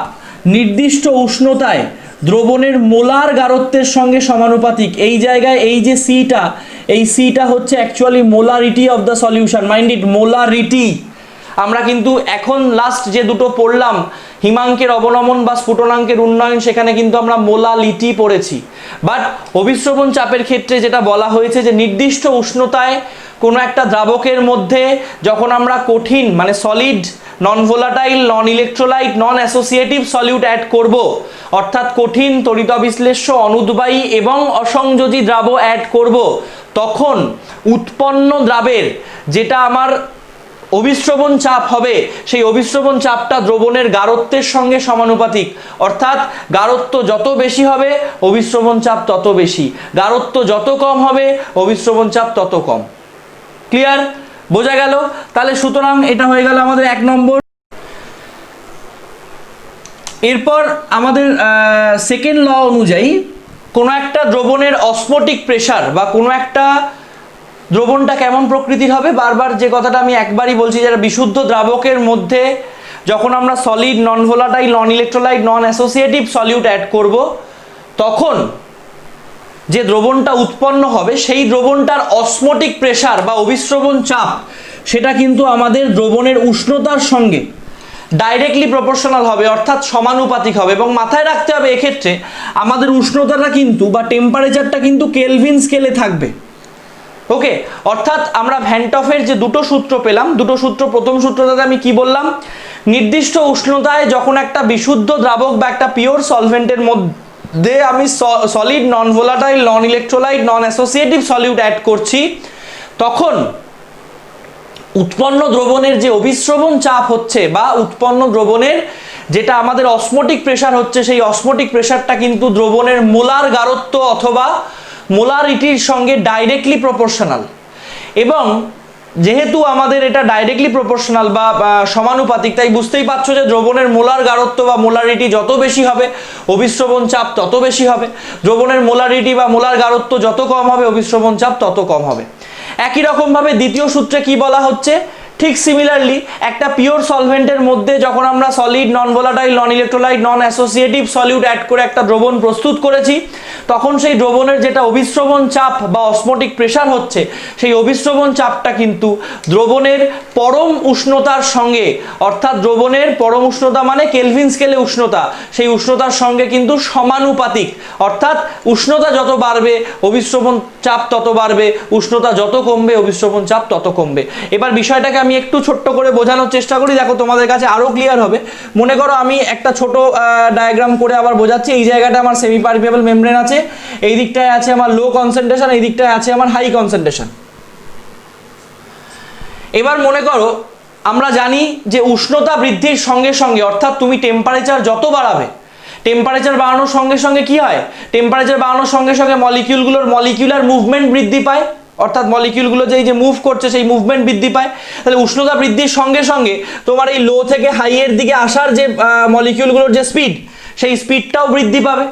Speaker 1: নির্দিষ্ট উষ্ণতায় দ্রবণের মোলার গারত্বের সঙ্গে সমানুপাতিক। এই জায়গায় এই যে সিটা, এই সিটা হচ্ছে actually molarity of the solution. Mind it, molarity. আমরা কিন্তু এখন লাস্ট যে দুটো পড়লাম, হিমাঙ্কের অবনমন বা স্ফুটনাঙ্কের উন্নয়ন, সেখানে কিন্তু আমরা মোলালিটি পড়েছি। বাট অভিস্রবণ চাপের ক্ষেত্রে যেটা বলা হয়েছে যে নির্দিষ্ট উষ্ণতায় কোনো একটা দ্রাবকের মধ্যে যখন আমরা কঠিন মানে solid, non volatile, non electrolyte, non associative solute add করব, অর্থাৎ কঠিন তড়িৎ অবিশ্লেষ্য অনুদ্বায়ী এবং অসংযোজী দ্রাব অ্যাড করব, তখন উৎপন্ন দ্রাবের যেটা আমার অভিস্রবণ চাপ হবে, সেই অভিস্রবণ চাপটা দ্রবণের গারত্বের সঙ্গে সমানুপাতিক। অর্থাৎ গারত্ব যত বেশি হবে অভিস্রবণ চাপ তত বেশি, গারত্ব যত কম হবে অভিস্রবণ চাপ তত কম। ক্লিয়ার? বোঝা গেল? তাহলে সুতরাং এটা হয়ে গেল আমাদের 1 নম্বর। এরপর আমাদের সেকেন্ড ল অনুযায়ী কোনো একটা দ্রবণের অসমোটিক প্রেসার বা কোনো একটা দ্রবণটা কেমন প্রকৃতির হবে, বারবার যে কথাটা আমি একবারই বলছি, যারা বিশুদ্ধ দ্রাবকের মধ্যে যখন আমরা solid, non volatile, non electrolyte, non associative solute add করব, তখন যে দ্রবণটা উৎপন্ন হবে সেই দ্রবণটার অসমোটিক প্রেসার বা অভিস্রবণ চাপ, সেটা কিন্তু আমাদের দ্রবণের উষ্ণতার সঙ্গে ডাইরেক্টলি প্রপোর্শনাল হবে, অর্থাৎ সমানুপাতিক হবে। এবং মাথায় রাখতে হবে এক্ষেত্রে আমাদের উষ্ণতাটা কিন্তু বা টেম্পারেচারটা কিন্তু কেলভিন স্কেলে থাকবে। ওকে, অর্থাৎ আমরা ভ্যান টফের যে দুটো সূত্র পেলাম, দুটো সূত্র, প্রথম সূত্রটাতে আমি কি বললাম, নির্দিষ্ট উষ্ণতায় যখন একটা বিশুদ্ধ দ্রাবক বা একটা পিওর সলভেন্টের মধ্যে আমি solid, non volatile, non electrolyte, non associative solute add করছি, তখন উৎপন্ন দ্রবণের যে অভিস্রবণ চাপ হচ্ছে বা উৎপন্ন দ্রবণের যেটা আমাদের অসমোটিক প্রেসার হচ্ছে, সেই অসমোটিক প্রেসারটা কিন্তু দ্রবণের মোলার গারত্ব অথবা মোলারিটির সঙ্গে ডাইরেক্টলি প্রপোর্শনাল। এবং যেহেতু আমাদের এটা ডাইরেক্টলি প্রপোর্শনাল বা সমানুপাতিক, তাই বুঝতেই পারছো যে দ্রবণের মোলার গারত্ব বা মোলারিটি যত বেশি হবে অভিস্রবণ চাপ তত বেশি হবে, দ্রবণের মোলারিটি বা মোলার গারত্ব যত কম হবে অভিস্রবণ চাপ তত কম হবে। একই রকমভাবে দ্বিতীয় সূত্রে কি বলা হচ্ছে, ঠিক সিমিলারলি একটা পিওর সলভেন্টের মধ্যে যখন আমরা solid, non volatile, non electrolyte, non associative solute add করে একটা দ্রবণ প্রস্তুত করেছি, তখন সেই দ্রবণের যেটা অভিস্রবণ চাপ বা অসমোটিক প্রেসার হচ্ছে, সেই অভিস্রবণ চাপটা কিন্তু দ্রবণের পরম উষ্ণতার সঙ্গে, অর্থাৎ দ্রবণের পরম উষ্ণতা মানে কেলভিন স্কেলে উষ্ণতা, সেই উষ্ণতার সঙ্গে কিন্তু সমানুপাতিক। অর্থাৎ উষ্ণতা যত বাড়বে অভিস্রবণ চাপ তত বাড়বে, উষ্ণতা যত কমবে অভিস্রবণ চাপ তত কমবে। এবার বিষয়টাকে আমি একটু ছোট্ট করে বোঝানোর চেষ্টা করি, দেখো তোমাদের কাছে আরো ক্লিয়ার হবে। মনে করো আমি একটা ছোট ডায়াগ্রাম করে আবার বোঝাচ্ছি। এই জায়গাটা আমার সেমি পারমিয়েবল মেমব্রেন আছে, এই দিকটায় আছে আমার লো কনসেন্ট্রেশন, এই দিকটায় আছে আমার হাই কনসেন্ট্রেশন। এবার মনে করো আমরা জানি যে উষ্ণতা বৃদ্ধির সঙ্গে সঙ্গে, অর্থাৎ তুমি টেম্পারেচার যত বাড়াবে, টেম্পারেচার বাড়ানোর সঙ্গে সঙ্গে কি হয়, টেম্পারেচার বাড়ানোর সঙ্গে সঙ্গে মলিকিউলগুলোর মলিকিউলার মুভমেন্ট বৃদ্ধি পায়, অর্থাৎ মলিকিউলগুলো যে মুভ করছে সেই মুভমেন্ট বৃদ্ধি পায়। তাহলে উষ্ণতা বৃদ্ধির সঙ্গে সঙ্গে তোমার এই লো থেকে হাইয়ের দিকে আসার যে মলিকিউলগুলোর যে স্পিড, সেই স্পিডটাও বৃদ্ধি পাবে।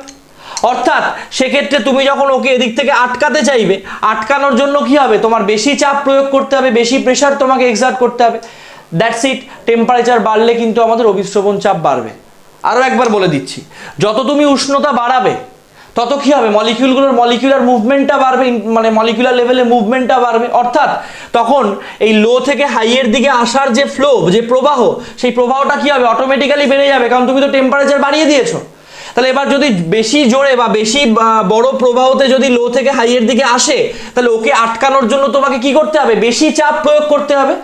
Speaker 1: অর্থাৎ সেক্ষেত্রে তুমি যখন ওকে এদিক থেকে আটকাতে চাইবে, আটকানোর জন্য কি হবে, তোমার বেশি চাপ প্রয়োগ করতে হবে, বেশি প্রেসার তোমাকে এক্সার্ট করতে হবে। দ্যাটস ইট, টেম্পারেচার বাড়লে কিন্তু আমাদের অভিস্রবণ চাপ বাড়বে। আরও একবার বলে দিচ্ছি, যত তুমি উষ্ণতা বাড়াবে তত কি হবে, মলিকিউলগুলোর মলিকিউলার মুভমেন্টটা বাড়বে, মানে মলিকিউলার লেভেলে মুভমেন্টটা বাড়বে। অর্থাৎ তখন এই লো থেকে হাইয়ের দিকে আসার যে ফ্লো, যে প্রবাহ, সেই প্রবাহটা কি হবে, অটোমেটিক্যালি বেড়ে যাবে, কারণ তুমি তো টেম্পারেচার বাড়িয়ে দিয়েছো। তাহলে এবার যদি বেশি জোরে বা বেশি বড় প্রবাহতে যদি লো থেকে হাইয়ের দিকে আসে, তাহলে ওকে আটকানোর জন্য তোমাকে কি করতে হবে, বেশি চাপ প্রয়োগ করতে হবে,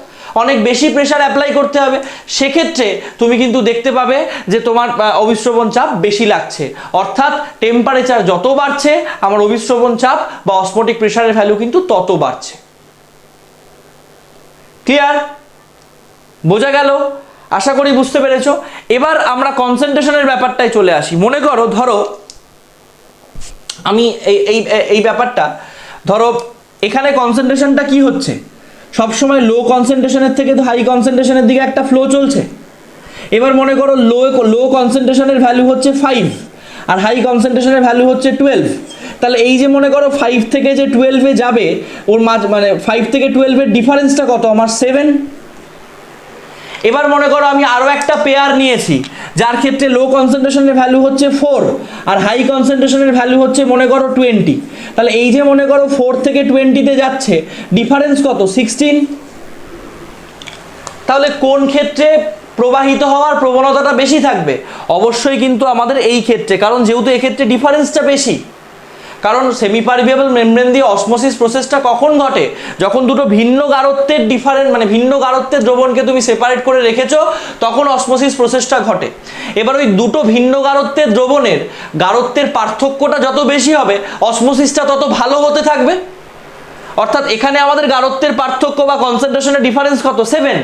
Speaker 1: অনেক বেশি প্রেসার অ্যাপ্লাই করতে হবে। সেক্ষেত্রে তুমি কিন্তু দেখতে পাবে যে তোমার অভিস্রবণ চাপ বেশি লাগছে। অর্থাৎ টেম্পারেচার যত বাড়ছে আমার অভিস্রবণ চাপ বা অসমোটিক প্রেসারের ভ্যালু কিন্তু তত বাড়ছে। ক্লিয়ার? বোঝা গেল? আশা করি বুঝতে পেরেছো। এবার আমরা কনসেন্ট্রেশনের ব্যাপারটায় চলে আসি। মনে করো, ধরো আমি এই ব্যাপারটা ধরো, এখানে কনসেন্ট্রেশনটা কি হচ্ছে, সবসময় লো কনসেন্ট্রেশনের থেকে তো হাই কনসেন্ট্রেশনের দিকে একটা ফ্লো চলছে। এবার মনে করো লো কনসেন্ট্রেশনের ভ্যালু হচ্ছে 5 আর হাই কনসেন্ট্রেশনের ভ্যালু হচ্ছে 12, তাহলে এই যে মনে করো 5 থেকে যে 12 এ যাবে ওর মানে 5 থেকে 12 এর ডিফারেন্সটা কত আমার 7। এবার মনে করো আমি আরো একটা পেয়ার নিয়েছি যার ক্ষেত্রে লো কনসেন্ট্রেশনের ভ্যালু হচ্ছে 4 আর হাই কনসেন্ট্রেশনের ভ্যালু হচ্ছে মনে করো 20, তাহলে এই যে মনে করো 4 থেকে 20 তে যাচ্ছে ডিফারেন্স কত 16। তাহলে কোন ক্ষেত্রে প্রবাহিত হওয়ার প্রবণতাটা বেশি থাকবে? অবশ্যই কিন্তু আমাদের এই ক্ষেত্রে, কারণ যেহেতু এক্ষেত্রে ডিফারেন্সটা বেশি। কারণ সেমিপারভিয়েবল মেমব্রেন দিয়ে অসমোসিস প্রসেসটা কখন ঘটে? যখন দুটো ভিন্ন গাঢ়ত্বের ভিন্ন গাঢ়ত্বের দ্রবণকে তুমি সেপারেট করে রেখেছো, তখন অসমোসিস প্রসেসটা ঘটে। এবার ওই দুটো ভিন্ন গাঢ়ত্বের দ্রবণের গাঢ়ত্বের পার্থক্যটা যত বেশি হবে অসমোসিসটা তত ভালো হতে থাকবে। অর্থাৎ এখানে আমাদের গাঢ়ত্বের পার্থক্য বা কনসেন্ট্রেশনের ডিফারেন্স কত 7,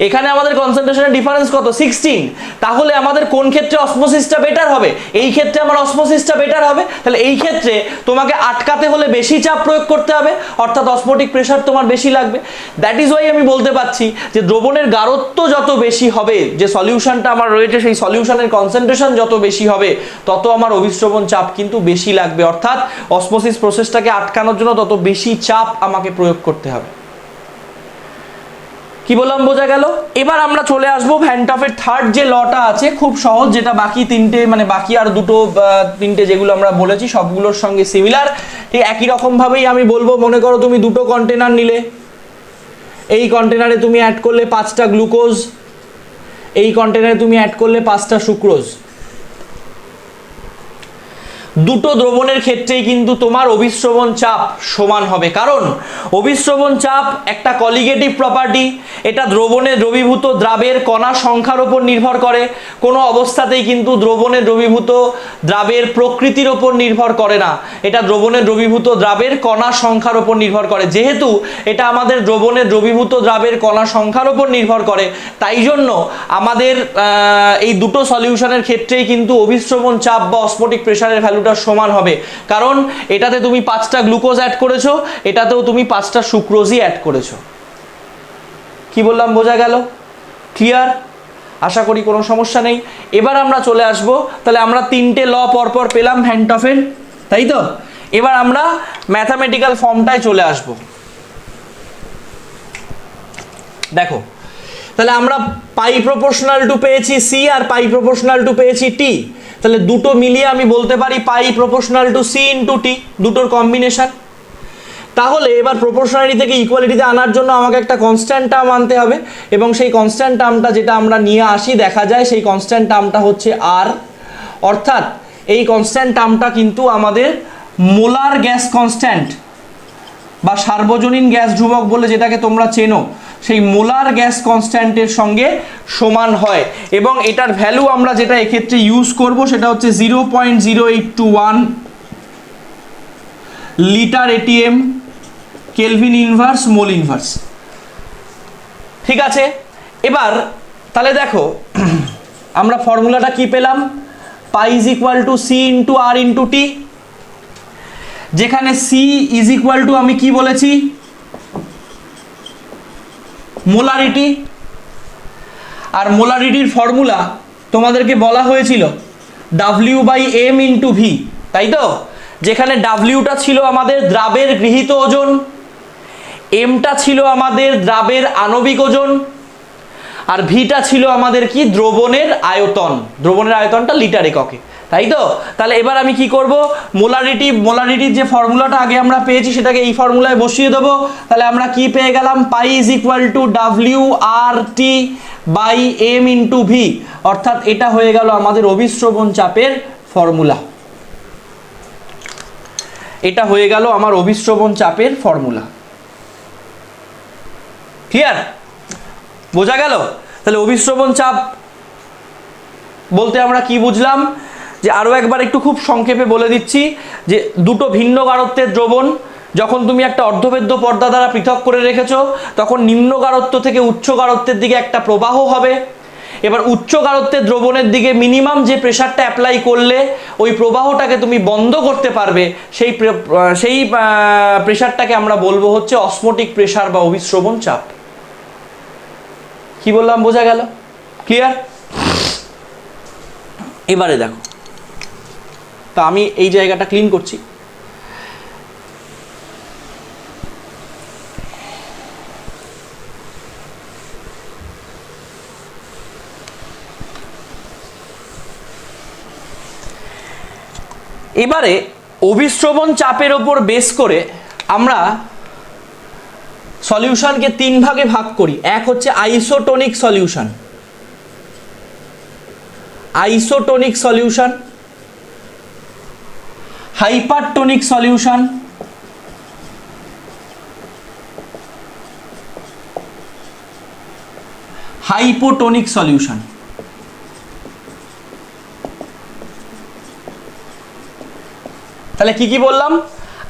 Speaker 1: এখানে আমাদের কনসেন্ট্রেশনের ডিফারেন্স কত 16, তাহলে আমাদের কোন ক্ষেত্রে অসমোসিসটা বেটার হবে? এই ক্ষেত্রে আমার অসমোসিসটা বেটার হবে। তাহলে এই ক্ষেত্রে তোমাকে আটকাতে হলে বেশি চাপ প্রয়োগ করতে হবে, অর্থাৎ অসমোটিক প্রেসার তোমার বেশি লাগবে। দ্যাট ইজ ওয়াই আমি বলতে পারছি যে দ্রবণের গাঢ়ত্ব যত বেশি হবে, যে সলিউশনটা আমার রয়েছে সেই সলিউশনের কনসেন্ট্রেশন যত বেশি হবে, তত আমার অভিস্রবণ চাপ কিন্তু বেশি লাগবে। অর্থাৎ অসমোসিস প্রসেসটাকে আটকানোর জন্য তত বেশি চাপ আমাকে প্রয়োগ করতে হবে। কি বললাম বোঝা গেল? এবার আমরা চলে আসবো ভ্যান টফের থার্ড যে লটা আছে, খুব সহজ, যেটা বাকি তিনটে বাকি আর দুটো তিনটে যেগুলো আমরা বলেছি সবগুলোর সঙ্গে সিমিলার। ঠিক একই রকম ভাবেই আমি বলবো, মনে করো তুমি দুটো কন্টেনার নিলে, এই কন্টেনারে তুমি অ্যাড করলে 5টা গ্লুকোজ, এই কন্টেনারে তুমি অ্যাড করলে 5টা সুক্রোজ। দুটো দ্রবণের ক্ষেত্রেই কিন্তু তোমার অভিস্রবণ চাপ সমান হবে, কারণ অভিস্রবণ চাপ একটা কলিগেটিভ প্রপার্টি। এটা দ্রবণের দ্রবীভূত দ্রাবের কণা সংখ্যার উপর নির্ভর করে, কোনো অবস্থাতেই কিন্তু দ্রবণের দ্রবীভূত দ্রাবের প্রকৃতির উপর নির্ভর করে না। এটা দ্রবণের দ্রবীভূত দ্রাবের কণা সংখ্যার উপর নির্ভর করে। যেহেতু এটা আমাদের দ্রবণের দ্রবীভূত দ্রাবের কণা সংখ্যার উপর নির্ভর করে, তাই জন্য আমাদের এই দুটো সলিউশনের ক্ষেত্রেই কিন্তু অভিস্রবণ চাপ বা অসমোটিক প্রেসারের ভ্যালু সমান হবে। কারণ এটাতে তুমি 5টা গ্লুকোজ অ্যাড করেছো, এটাতেও তুমি 5টা সুক্রোজই অ্যাড করেছো। কি বললাম বোঝা গেল? ক্লিয়ার? আশা করি কোনো সমস্যা নেই। এবার আমরা চলে আসব, তাহলে আমরা তিনটে ল পরপর পেলাম ভ্যান টফের, তাই তো? এবার আমরা ম্যাথামেটিক্যাল ফর্মটায় চলে আসব। দেখো, তাহলে আমরা পাই প্রপোর্শনাল টু পেয়েছি সি আর পাই প্রপোর্শনাল টু পেয়েছি টি। তাহলে দুটো মিলিয়ে আমি বলতে পারি pi proportional to C into T, দুটোর কম্বিনেশন। তাহলে এবার প্রপোর্শনালিটি থেকে ইকুয়ালিটিতে আনার জন্য আমাকে একটা কনস্ট্যান্ট টার্ম আনতে হবে, এবং সেই কনস্ট্যান্ট টার্মটা যেটা আমরা নিয়ে আসি দেখা যায় সেই কনস্ট্যান্ট টার্মটা হচ্ছে আর। অর্থাৎ এই কনস্ট্যান্ট টার্মটা কিন্তু আমাদের মোলার গ্যাস কনস্ট্যান্ট বা সার্বজনীন গ্যাস ধ্রুবক বলে যেটাকে তোমরা চেনো, সেই মোলার গ্যাস কনস্ট্যান্টের সঙ্গে সমান হয়। এবং এটার ভ্যালু আমরা যেটা এক্ষেত্রে ইউজ করব সেটা হচ্ছে 0.0821 litre atm kelvin inverse mole inverse. ঠিক আছে, এবার তাহলে দেখো আমরা ফর্মুলাটা কি পেলাম? Pi is equal to C into R into T, যেখানে সি ইজ ইকুয়াল টু আমি কি বলেছি? মোলারিটি। আর মোলারিটির ফর্মুলা তোমাদেরকে বলা হয়েছিল W by M into V, তাই তো? যেখানে ডাব্লিউটা ছিল আমাদের দ্রাবের গৃহীত ওজন, এমটা ছিল আমাদের দ্রাবের আণবিক ওজন, আর ভিটা ছিল আমাদের কি? দ্রবণের আয়তন। দ্রবণের আয়তনটা লিটার এককে, তাই তো? তাহলে এবার আমি কি করব? মোলারিটির যে ফর্মুলাটা আগে আমরা পেয়েছি সেটাকে এই ফর্মুলায় বসিয়ে দেবো। তাহলে আমরা কি পেয়ে গেলাম? Pi is equal to W R T by M into V. অর্থাৎ এটা হয়ে গেল আমাদের অভিস্রবণ চাপের ফর্মুলা। এটা হয়ে গেল আমার অভিস্রবণ চাপের ফর্মুলা। ক্লিয়ার? বোঝা গেল? তাহলে অভিস্রবণ চাপ বলতে আমরা কি বুঝলাম, যে আরো একবার একটু খুব সংক্ষেপে বলে দিচ্ছি, যে দুটো ভিন্ন গাঢ়ত্বের দ্রবণ যখন তুমি একটা অর্ধভেদ্য পর্দা দ্বারা পৃথক করে রেখেছো, তখন নিম্ন গাঢ়ত্ব থেকে উচ্চ গাঢ়ত্বের দিকে একটা প্রবাহ হবে। এবার উচ্চ গাঢ়ত্বের দ্রবণের দিকে মিনিমাম যে প্রেসারটা অ্যাপ্লাই করলে ওই প্রবাহটাকে তুমি বন্ধ করতে পারবে, সেই প্রেসারটাকে আমরা বলবো হচ্ছে অসমোটিক প্রেসার বা অভিস্রবণ চাপ। কি বললাম বোঝা গেল? ক্লিয়ার? এবারে দেখো, তা আমি এই জায়গাটা ক্লিন করছি। এবারে অভিস্রবণ চাপের ওপর বেস করে আমরা সলিউশনকে 3 ভাগে ভাগ করি। এক হচ্ছে isotonic solution, isotonic solution, hypertonic solution, hypotonic solution. তাহলে কি কি বললাম?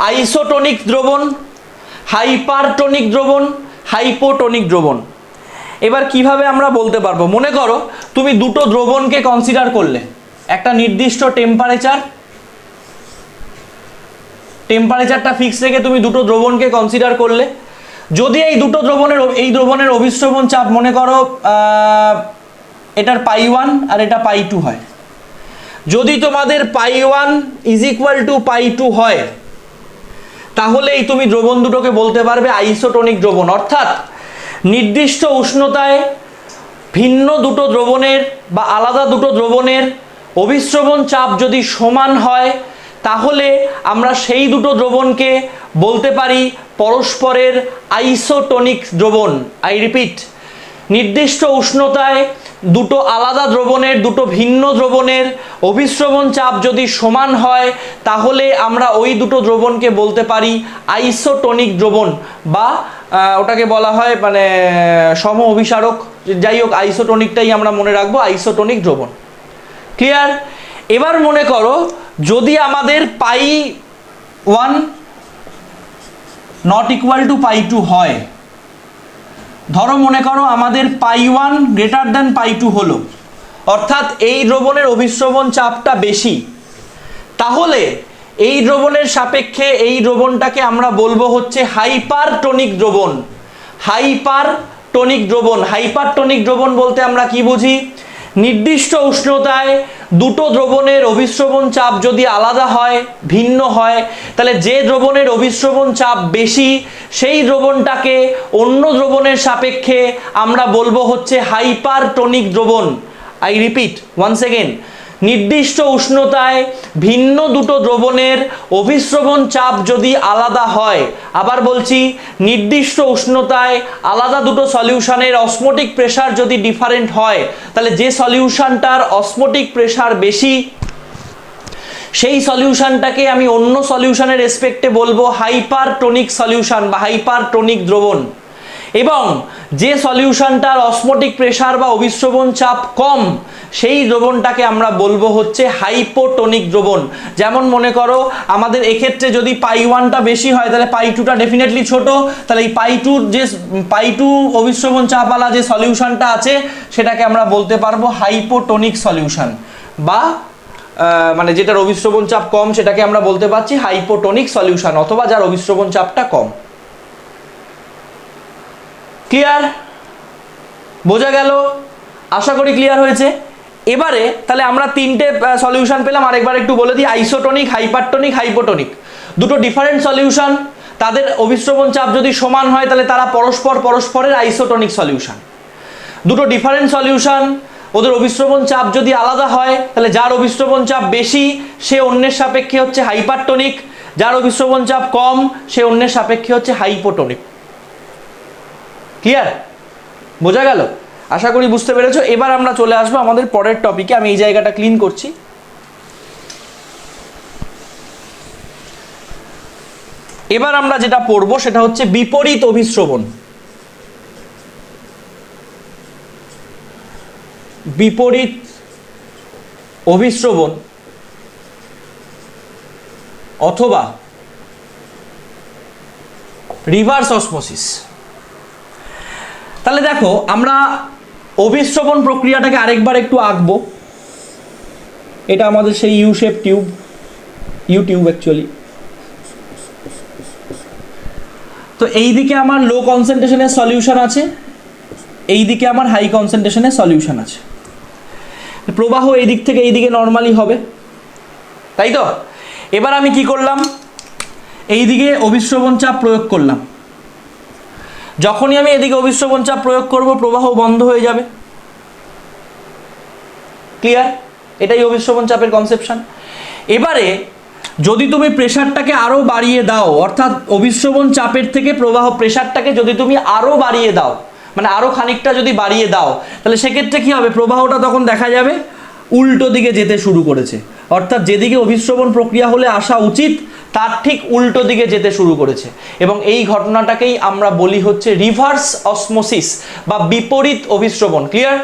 Speaker 1: আইসোটোনিক দ্রবণ, হাইপারটোনিক দ্রবণ, হাইপোটোনিক দ্রবণ। এবার কিভাবে আমরা বলতে পারবো? মনে করো তুমি দুটো দ্রবণকে কনসিডার করলে, একটা নির্দিষ্ট টেম্পারেচারটা ফিক্স রেখে তুমি দুটো দ্রবণকে কনসিডার করলে। যদি এই দ্রবণের অভিস্রবণ চাপ মনে করো এটার পাই 1 আর এটা পাই 2 হয়, যদি তোমাদের পাই 1 ইজ ইকুয়াল টু পাই 2 হয়, তাহলেই তুমি দ্রবণ দুটোকে বলতে পারবে আইসোটোনিক দ্রবণ। অর্থাৎ নির্দিষ্ট উষ্ণতায় ভিন্ন দুটো দ্রবণের বা আলাদা দুটো দ্রবণের অভিস্রবণ চাপ যদি সমান হয়, তাহলে আমরা সেই দুটো দ্রবণকে বলতে পারি পরস্পরের আইসোটোনিক দ্রবণ। আই রিপিট, নির্দিষ্ট উষ্ণতায় দুটো আলাদা দ্রবণের, দুটো ভিন্ন দ্রবণের অভিস্রবণ চাপ যদি সমান হয়, তাহলে আমরা ওই দুটো দ্রবণকে বলতে পারি আইসোটোনিক দ্রবণ, বা ওটাকে বলা হয় মানে সম অভিসারক। যাই হোক, আইসোটোনিকটাই আমরা মনে রাখবো, আইসোটোনিক দ্রবণ। ক্লিয়ার? এবার মনে করো যদি আমাদের পাই 1 নট ইকুয়াল টু পাই 2 হয়, ধরো মনে করো আমাদের পাই 1 গ্রেটার দ্যান পাই 2 হলো, অর্থাৎ এই দ্রবণের অভিস্রবণ চাপটা বেশি, তাহলে এই দ্রবণের সাপেক্ষে এই দ্রবণটাকে আমরা বলবো হচ্ছে হাইপারটোনিক দ্রবণ। হাইপারটোনিক দ্রবণ, হাইপারটোনিক দ্রবণ বলতে আমরা কি বুঝি? নির্দিষ্ট উষ্ণতায় দুটো দ্রবণের অভিস্রবণ চাপ যদি আলাদা হয়, ভিন্ন হয়, তাহলে যে দ্রবণের অভিস্রবণ চাপ বেশি সেই দ্রবণটাকে অন্য দ্রবণের সাপেক্ষে আমরা বলবো হচ্ছে হাইপারটোনিক দ্রবণ। আই রিপিট ওয়ান্স এগেন, নির্দিষ্ট উষ্ণতায় ভিন্ন দুটো দ্রবণের অভিস্রবণ চাপ যদি আলাদা হয়, আবার বলছি, নির্দিষ্ট উষ্ণতায় আলাদা দুটো সলিউশনের অসমোটিক প্রেসার যদি ডিফারেন্ট হয়, তাহলে যে সলিউশনটার অসমোটিক প্রেসার বেশি সেই সলিউশনটাকে আমি অন্য সলিউশনের রেসপেক্টে বলবো হাইপারটোনিক সলিউশন বা হাইপারটোনিক দ্রবণ। এবং যে সলিউশনটার অসমোটিক প্রেসার বা অভিস্রবণ চাপ কম, সেই দ্রবণটাকে আমরা বলবো হচ্ছে হাইপোটোনিক দ্রবণ। যেমন মনে করো আমাদের এক্ষেত্রে যদি পাই 1টা বেশি হয়, তাহলে পাই 2টা ডেফিনেটলি ছোট, তাহলে এই পাই 2 অভিস্রবণ চাপওয়ালা যে সলিউশনটা আছে সেটাকে আমরা বলতে পারবো হাইপোটোনিক সলিউশন, বা মানে যেটার অভিস্রবণ চাপ কম সেটাকে আমরা বলতে পারছি হাইপোটোনিক সলিউশন, অথবা যার অভিস্রবণ চাপটা কম। ক্লিয়ার? বোঝা গেল? আশা করি ক্লিয়ার হয়েছে। এবারে তাহলে আমরা তিনটে সলিউশন পেলাম, আরেকবার একটু বলে দিই। আইসোটোনিক, হাইপারটোনিক, হাইপোটোনিক, দুটো ডিফারেন্ট সলিউশন, তাদের অভিস্রবণ চাপ যদি সমান হয় তাহলে তারা পরস্পরের আইসোটোনিক সলিউশন। দুটো ডিফারেন্ট সলিউশন, ওদের অভিস্রবণ চাপ যদি আলাদা হয়, তাহলে যার অভিস্রবণ চাপ বেশি সে অন্যের সাপেক্ষে হচ্ছে হাইপারটোনিক, যার অভিস্রবণ চাপ কম সে অন্যের সাপেক্ষে হচ্ছে হাইপোটোনিক। ক্লিয়ার? বোঝা গেল? আশা করি বুঝতে পেরেছো। এবার আমরা চলে আসবো আমাদের পরের টপিকে। আমি এই জায়গাটা ক্লিন করছি। এবার আমরা যেটা পড়বো সেটা হচ্ছে বিপরীত অভিস্রবণ। বিপরীত অভিস্রবণ অথবা রিভার্স অসমোসিস। তাহলে দেখো, আমরা অভিস্রবণ প্রক্রিয়াটাকে আরেকবার একটু আঁকবো। এটা আমাদের সেই U shape tube, U tube actually. তো এই দিকে আমার লো কনসেন্ট্রেশনের সলিউশন আছে, এই দিকে আমার হাই কনসেন্ট্রেশনের সলিউশন আছে। প্রবাহ এই দিক থেকে এই দিকে নর্মালি হবে, তাই তো? এবার আমি কি করলাম, এই দিকে অভিশ্রবণ চাপ প্রয়োগ করলাম। যখনই আমি এদিকে অভিশ্রবণ চাপ প্রয়োগ করব প্রবাহ বন্ধ হয়ে যাবে। ক্লিয়ার? এটাই অভিশ্রবণ চাপের কনসেপশন। এবারে যদি তুমি প্রেসারটাকে আরো বাড়িয়ে দাও, অর্থাৎ অভিশ্রবণ চাপের থেকে প্রবাহ প্রেসারটাকে যদি তুমি আরো বাড়িয়ে দাও, মানে আরো খানিকটা যদি বাড়িয়ে দাও, তাহলে সেক্ষেত্রে কি হবে, প্রবাহটা তখন দেখা যাবে উল্টো দিকে যেতে শুরু করেছে। অর্থাৎ যেদিকে অভিশ্রবণ প্রক্রিয়া হলে আসা উচিত তার ঠিক উল্টো দিকে যেতে শুরু করেছে, এবং এই ঘটনাটাকেই আমরা বলি হচ্ছে রিভার্স অসমোসিস বা বিপরীত অভিশ্রবণ। ক্লিয়ার?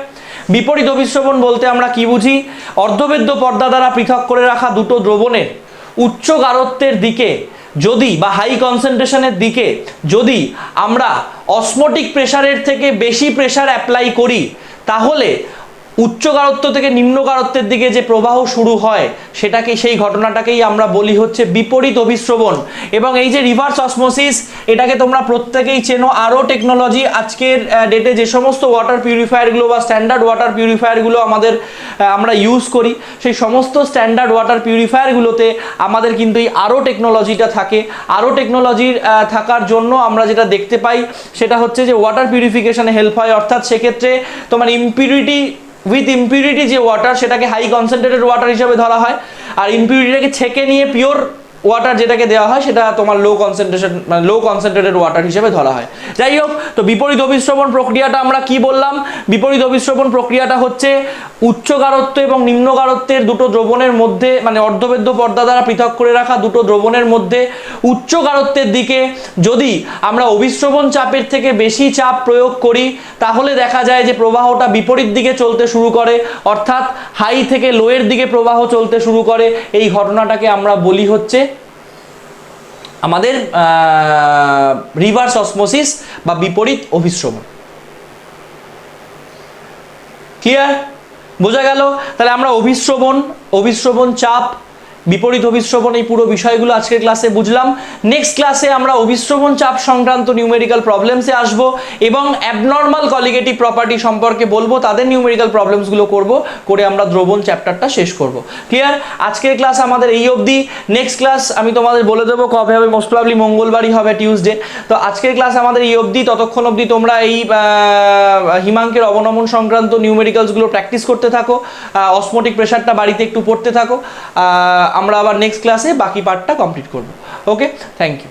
Speaker 1: বিপরীত অভিশ্রবণ বলতে আমরা কি বুঝি, অর্ধবেদ্য পর্দা দ্বারা পৃথক করে রাখা দুটো দ্রবণের উচ্চ গারত্বের দিকে যদি বা হাই কনসেন্ট্রেশনের দিকে যদি আমরা অসমোটিক প্রেসারের থেকে বেশি প্রেসার অ্যাপ্লাই করি, তাহলে উচ্চ গারত্ব থেকে নিম্ন গারত্বের দিকে যে প্রবাহ শুরু হয় সেটাকে, সেই ঘটনাটাকেই আমরা বলি হচ্ছে বিপরীত অভিশ্রবণ। এবং এই যে রিভার্স অসমোসিস, এটাকে তোমরা প্রত্যেকেই চেনো। আরও টেকনোলজি আজকের ডেটে যে সমস্ত ওয়াটার পিউরিফায়ারগুলো বা স্ট্যান্ডার্ড ওয়াটার পিউরিফায়ারগুলো আমরা ইউজ করি, সেই সমস্ত স্ট্যান্ডার্ড ওয়াটার পিউরিফায়ারগুলোতে আমাদের কিন্তু এই আরও টেকনোলজিটা থাকে। আরও টেকনোলজির থাকার জন্য আমরা যেটা দেখতে পাই সেটা হচ্ছে যে ওয়াটার পিউরিফিকেশনে হেল্প হয়। অর্থাৎ সেক্ষেত্রে তোমার ইম্পিউরিটি উইথ ইম্পিউরিটি যে ওয়াটার সেটাকে হাই কনসেন্ট্রেটেড ওয়াটার হিসেবে ধরা হয়, আর ইম্পিউরিটিটাকে ছেঁকে নিয়ে পিওর ওয়াটার যেটাকে দেওয়া হয় সেটা তোমার লো কনসেন্ট্রেশন, মানে লো কনসেন্ট্রেটেড ওয়াটার হিসেবে ধরা হয়। যাই হোক, তো বিপরীত অভিশ্রবণ প্রক্রিয়াটা আমরা কি বললাম, বিপরীত অভিশ্রবণ প্রক্রিয়াটা হচ্ছে উচ্চ গারত্ব এবং নিম্ন গারত্বের দুটো দ্রবণের মধ্যে, মানে অর্ধবেদ্য পর্দা দ্বারা পৃথক করে রাখা দুটো দ্রবণের মধ্যে উচ্চ গারত্বের দিকে যদি আমরা অভিশ্রবণ চাপের থেকে বেশি চাপ প্রয়োগ করি, তাহলে দেখা যায় যে প্রবাহটা বিপরীত দিকে চলতে শুরু করে, অর্থাৎ হাই থেকে লোয়ের দিকে প্রবাহ চলতে শুরু করে। এই ঘটনাটাকে আমরা বলি হচ্ছে আমাদের রিভার্স অসমোসিস বা বিপরীত অভিশ্রবণ। ক্লিয়ার? বোঝা গেল? তাহলে আমরা অভিশ্রবণ চাপ, বিপরীত অভিশ্রবণ, এই পুরো বিষয়গুলো আজকের ক্লাসে বুঝলাম। নেক্সট ক্লাসে আমরা অভিশ্রবণ চাপ সংক্রান্ত নিউমেরিক্যাল প্রবলেমসে আসব এবং অ্যাবনর্মাল কলিগেটিভ প্রপার্টি সম্পর্কে বলবো, তাদের নিউমেরিক্যাল প্রবলেমসগুলো করে আমরা দ্রবণ চ্যাপ্টারটা শেষ করব। ক্লিয়ার? আজকের ক্লাস আমাদের এই অবধি। নেক্সট ক্লাস আমি তোমাদের বলে দেবো কবে হবে, মোস্ট প্রবাবলি মঙ্গলবারই হবে, টিউসডে। তো আজকের ক্লাস আমাদের এই অবধি। ততক্ষণ অবধি তোমরা এই হিমাঙ্কের অবনমন সংক্রান্ত নিউমেরিক্যালসগুলো প্র্যাকটিস করতে থাকো, অসমোটিক প্রেসারটা বাড়িতে একটু পড়তে থাকো। আমরা আবার নেক্সট ক্লাসে বাকি পার্টটা কমপ্লিট করব। ওকে, থ্যাংক ইউ।